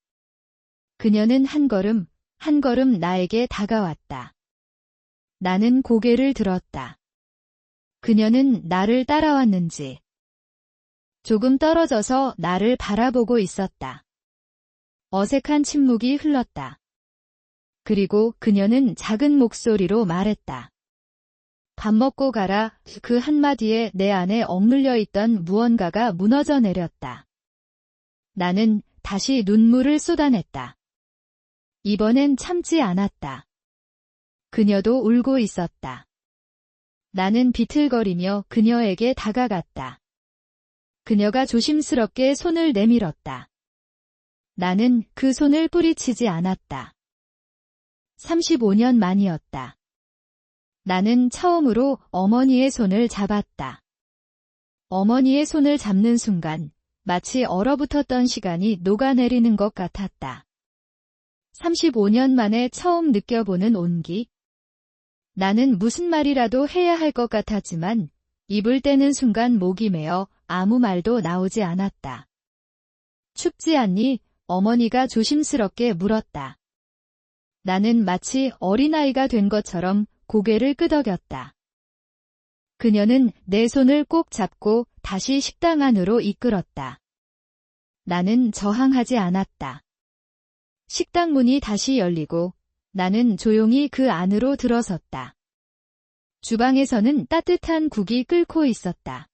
그녀는 한 걸음, 한 걸음 나에게 다가왔다. 나는 고개를 들었다. 그녀는 나를 따라왔는지 조금 떨어져서 나를 바라보고 있었다. 어색한 침묵이 흘렀다. 그리고 그녀는 작은 목소리로 말했다. 밥 먹고 가라. 그 한마디에 내 안에 억눌려 있던 무언가가 무너져 내렸다. 나는 다시 눈물을 쏟아냈다. 이번엔 참지 않았다. 그녀도 울고 있었다. 나는 비틀거리며 그녀에게 다가갔다. 그녀가 조심스럽게 손을 내밀었다. 나는 그 손을 뿌리치지 않았다. 35년 만이었다. 나는 처음으로 어머니의 손을 잡았다. 어머니의 손을 잡는 순간 마치 얼어붙었던 시간이 녹아내리는 것 같았다. 35년 만에 처음 느껴보는 온기. 나는 무슨 말이라도 해야 할 것 같았지만 입을 떼는 순간 목이 메어 아무 말도 나오지 않았다. 춥지 않니? 어머니가 조심스럽게 물었다. 나는 마치 어린아이가 된 것처럼 고개를 끄덕였다. 그녀는 내 손을 꼭 잡고 다시 식당 안으로 이끌었다. 나는 저항하지 않았다. 식당 문이 다시 열리고 나는 조용히 그 안으로 들어섰다. 주방에서는 따뜻한 국이 끓고 있었다.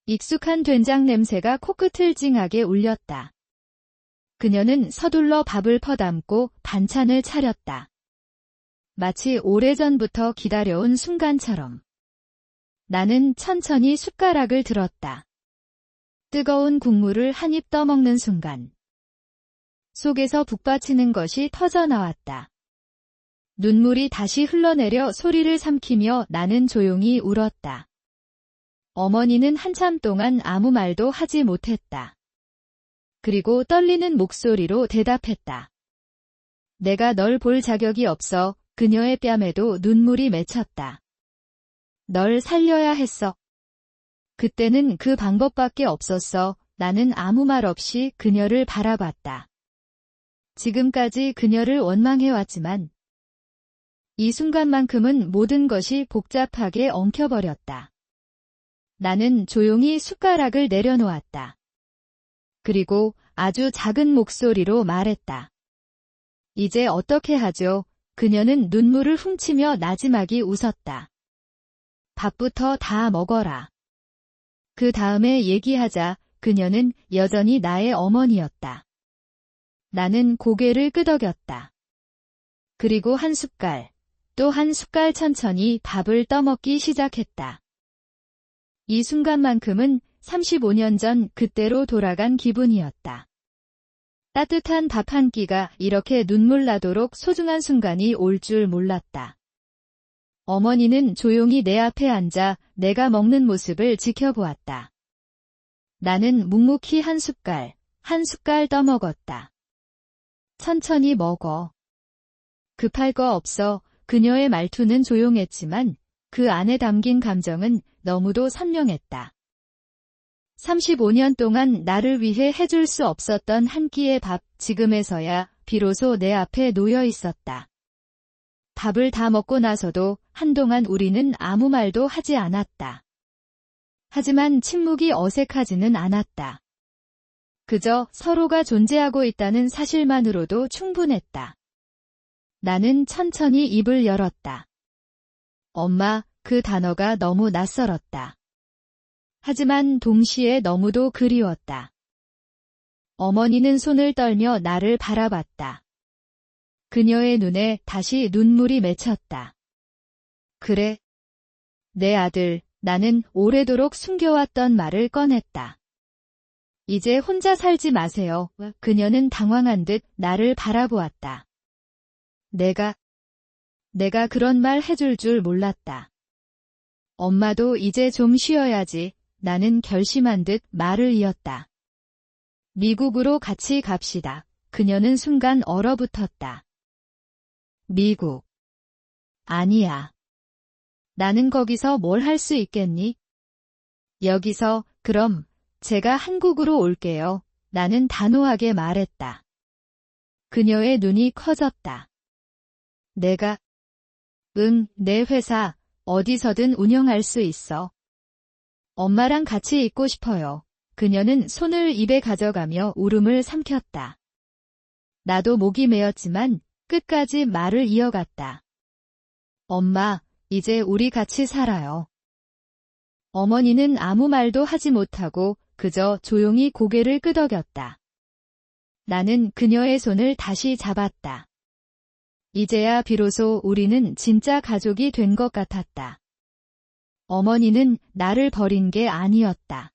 익숙한 된장 냄새가 코끝을 찡하게 울렸다. 그녀는 서둘러 밥을 퍼담고 반찬을 차렸다. 마치 오래전부터 기다려온 순간처럼. 나는 천천히 숟가락을 들었다. 뜨거운 국물을 한 입 떠먹는 순간 속에서 북받치는 것이 터져나왔다. 눈물이 다시 흘러내려 소리를 삼키며 나는 조용히 울었다. 어머니는 한참 동안 아무 말도 하지 못했다. 그리고 떨리는 목소리로 대답했다. 내가 널 볼 자격이 없어. 그녀의 뺨에도 눈물이 맺혔다. 널 살려야 했어. 그때는 그 방법밖에 없었어. 나는 아무 말 없이 그녀를 바라봤다. 지금까지 그녀를 원망해왔지만 이 순간만큼은 모든 것이 복잡하게 엉켜버렸다. 나는 조용히 숟가락을 내려놓았다. 그리고 아주 작은 목소리로 말했다. 이제 어떻게 하죠? 그녀는 눈물을 훔치며 나지막이 웃었다. 밥부터 다 먹어라. 그 다음에 얘기하자. 그녀는 여전히 나의 어머니였다. 나는 고개를 끄덕였다. 그리고 한 숟갈, 또 한 숟갈 천천히 밥을 떠먹기 시작했다. 이 순간만큼은 35년 전 그때로 돌아간 기분이었다. 따뜻한 밥 한 끼가 이렇게 눈물 나도록 소중한 순간이 올 줄 몰랐다. 어머니는 조용히 내 앞에 앉아 내가 먹는 모습을 지켜보았다. 나는 묵묵히 한 숟갈, 한 숟갈 떠먹었다. 천천히 먹어. 급할 거 없어. 그녀의 말투는 조용했지만 그 안에 담긴 감정은 너무도 선명했다. 35년 동안 나를 위해 해줄 수 없었던 한 끼의 밥, 지금에서야 비로소 내 앞에 놓여 있었다. 밥을 다 먹고 나서도 한동안 우리는 아무 말도 하지 않았다. 하지만 침묵이 어색하지는 않았다. 그저 서로가 존재하고 있다는 사실만으로도 충분했다. 나는 천천히 입을 열었다. 엄마, 그 단어가 너무 낯설었다. 하지만 동시에 너무도 그리웠다. 어머니는 손을 떨며 나를 바라봤다. 그녀의 눈에 다시 눈물이 맺혔다. 그래. 내 아들, 나는 오래도록 숨겨왔던 말을 꺼냈다. 이제 혼자 살지 마세요. 그녀는 당황한 듯 나를 바라보았다. 내가 그런 말 해줄 줄 몰랐다. 엄마도 이제 좀 쉬어야지. 나는 결심한 듯 말을 이었다. 미국으로 같이 갑시다. 그녀는 순간 얼어붙었다. 미국. 아니야. 나는 거기서 뭘 할 수 있겠니? 여기서, 그럼, 제가 한국으로 올게요. 나는 단호하게 말했다. 그녀의 눈이 커졌다. 내가, 내 회사, 어디서든 운영할 수 있어. 엄마랑 같이 있고 싶어요. 그녀는 손을 입에 가져가며 울음을 삼켰다. 나도 목이 메었지만 끝까지 말을 이어갔다. 엄마, 이제 우리 같이 살아요. 어머니는 아무 말도 하지 못하고 그저 조용히 고개를 끄덕였다. 나는 그녀의 손을 다시 잡았다. 이제야 비로소 우리는 진짜 가족이 된 것 같았다. 어머니는 나를 버린 게 아니었다.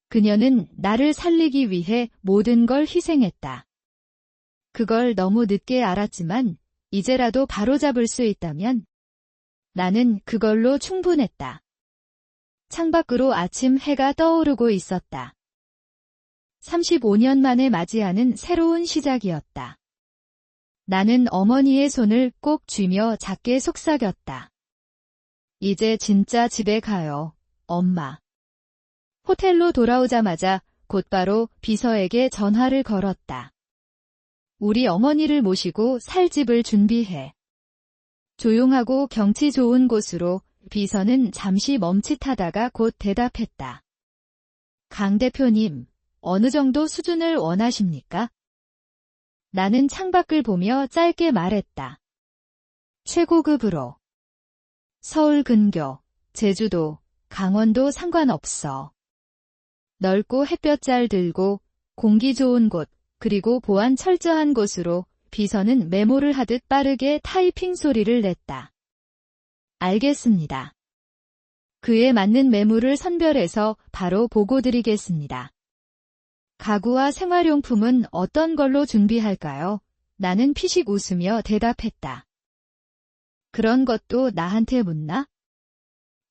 그녀는 나를 살리기 위해 모든 걸 희생했다. 그걸 너무 늦게 알았지만 이제라도 바로잡을 수 있다면 나는 그걸로 충분했다. 창밖으로 아침 해가 떠오르고 있었다. 35년 만에 맞이하는 새로운 시작이었다. 나는 어머니의 손을 꼭 쥐며 작게 속삭였다. 이제 진짜 집에 가요, 엄마. 호텔로 돌아오자마자 곧바로 비서에게 전화를 걸었다. 우리 어머니를 모시고 살 집을 준비해. 조용하고 경치 좋은 곳으로. 비서는 잠시 멈칫하다가 곧 대답했다. 강 대표님, 어느 정도 수준을 원하십니까? 나는 창밖을 보며 짧게 말했다. 최고급으로. 서울 근교, 제주도, 강원도 상관없어. 넓고 햇볕 잘 들고 공기 좋은 곳, 그리고 보안 철저한 곳으로. 비서는 메모를 하듯 빠르게 타이핑 소리를 냈다. 알겠습니다. 그에 맞는 매물을 선별해서 바로 보고드리겠습니다. 가구와 생활용품은 어떤 걸로 준비할까요? 나는 피식 웃으며 대답했다. 그런 것도 나한테 묻나?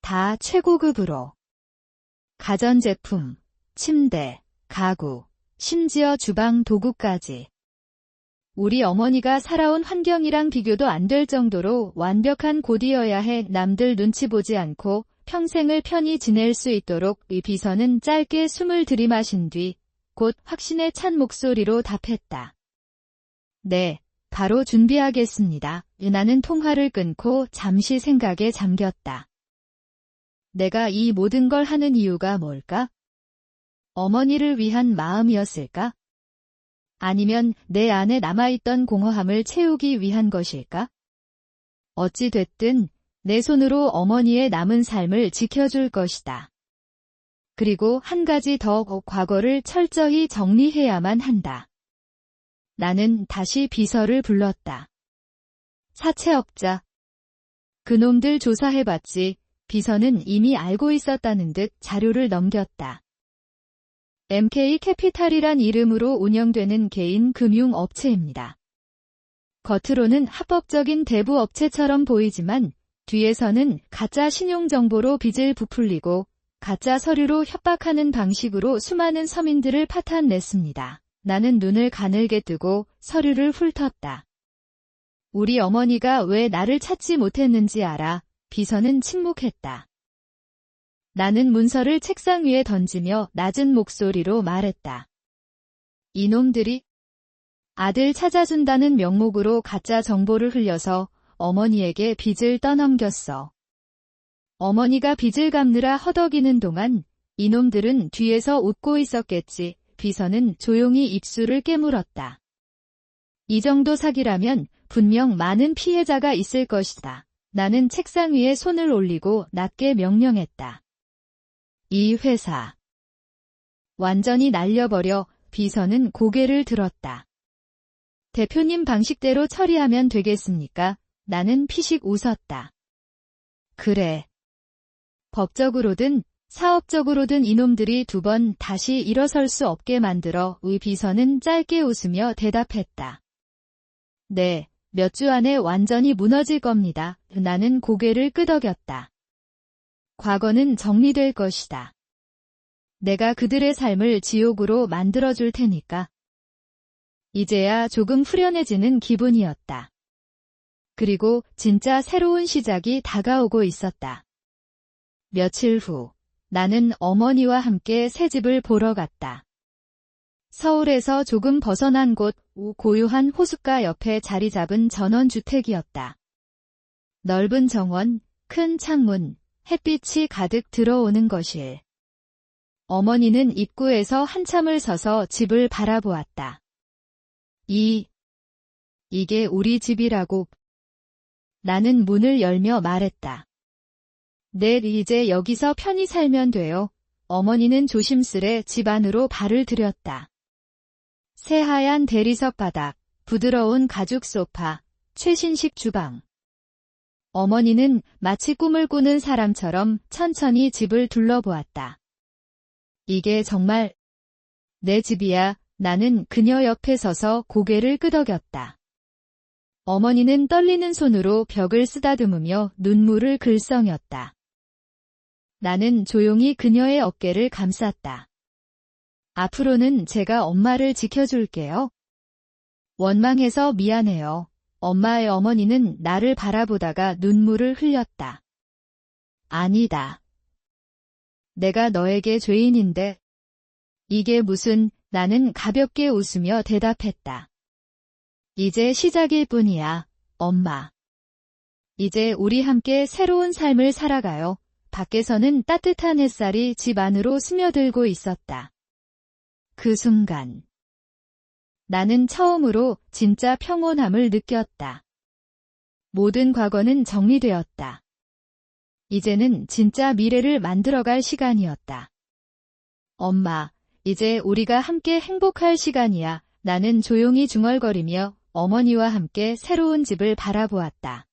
다 최고급으로. 가전제품, 침대, 가구, 심지어 주방 도구까지. 우리 어머니가 살아온 환경이랑 비교도 안 될 정도로 완벽한 곳이어야 해. 남들 눈치 보지 않고 평생을 편히 지낼 수 있도록. 이 비서는 짧게 숨을 들이마신 뒤 곧 확신에 찬 목소리로 답했다. 네, 바로 준비하겠습니다. 나는 통화를 끊고 잠시 생각에 잠겼다. 내가 이 모든 걸 하는 이유가 뭘까? 어머니를 위한 마음이었을까? 아니면 내 안에 남아있던 공허함을 채우기 위한 것일까? 어찌 됐든 내 손으로 어머니의 남은 삶을 지켜줄 것이다. 그리고 한 가지 더, 과거를 철저히 정리해야만 한다. 나는 다시 비서를 불렀다. 사채업자. 그놈들 조사해봤지. 비서는 이미 알고 있었다는 듯 자료를 넘겼다. MK캐피탈이란 이름으로 운영되는 개인 금융업체입니다. 겉으로는 합법적인 대부업체처럼 보이지만 뒤에서는 가짜 신용정보로 빚을 부풀리고 가짜 서류로 협박하는 방식으로 수많은 서민들을 파탄냈습니다. 나는 눈을 가늘게 뜨고 서류를 훑었다. 우리 어머니가 왜 나를 찾지 못했는지 알아. 비서는 침묵했다. 나는 문서를 책상 위에 던지며 낮은 목소리로 말했다. 이놈들이? 아들 찾아준다는 명목으로 가짜 정보를 흘려서 어머니에게 빚을 떠넘겼어. 어머니가 빚을 갚느라 허덕이는 동안 이놈들은 뒤에서 웃고 있었겠지. 비서는 조용히 입술을 깨물었다. 이 정도 사기라면 분명 많은 피해자가 있을 것이다. 나는 책상 위에 손을 올리고 낮게 명령했다. 이 회사 완전히 날려버려. 비서는 고개를 들었다. 대표님 방식대로 처리하면 되겠습니까? 나는 피식 웃었다. 그래. 법적으로든 사업적으로든 이놈들이 두 번 다시 일어설 수 없게 만들어. 의 비서는 짧게 웃으며 대답했다. 네, 몇 주 안에 완전히 무너질 겁니다. 나는 고개를 끄덕였다. 과거는 정리될 것이다. 내가 그들의 삶을 지옥으로 만들어줄 테니까. 이제야 조금 후련해지는 기분이었다. 그리고 진짜 새로운 시작이 다가오고 있었다. 며칠 후, 나는 어머니와 함께 새집을 보러 갔다. 서울에서 조금 벗어난 곳, 고요한 호숫가 옆에 자리 잡은 전원주택이었다. 넓은 정원, 큰 창문, 햇빛이 가득 들어오는 거실. 어머니는 입구에서 한참을 서서 집을 바라보았다. 이게 우리 집이라고. 나는 문을 열며 말했다. 네, 이제 여기서 편히 살면 돼요. 어머니는 조심스레 집 안으로 발을 들였다. 새하얀 대리석 바닥, 부드러운 가죽 소파, 최신식 주방. 어머니는 마치 꿈을 꾸는 사람처럼 천천히 집을 둘러보았다. 이게 정말 내 집이야. 나는 그녀 옆에 서서 고개를 끄덕였다. 어머니는 떨리는 손으로 벽을 쓰다듬으며 눈물을 글썽였다. 나는 조용히 그녀의 어깨를 감쌌다. 앞으로는 제가 엄마를 지켜줄게요. 원망해서 미안해요. 엄마의 어머니는 나를 바라보다가 눈물을 흘렸다. 아니다. 내가 너에게 죄인인데. 이게 무슨. 나는 가볍게 웃으며 대답했다. 이제 시작일 뿐이야, 엄마. 이제 우리 함께 새로운 삶을 살아가요. 밖에서는 따뜻한 햇살이 집 안으로 스며들고 있었다. 그 순간 나는 처음으로 진짜 평온함을 느꼈다. 모든 과거는 정리되었다. 이제는 진짜 미래를 만들어갈 시간이었다. 엄마, 이제 우리가 함께 행복할 시간이야. 나는 조용히 중얼거리며 어머니와 함께 새로운 집을 바라보았다.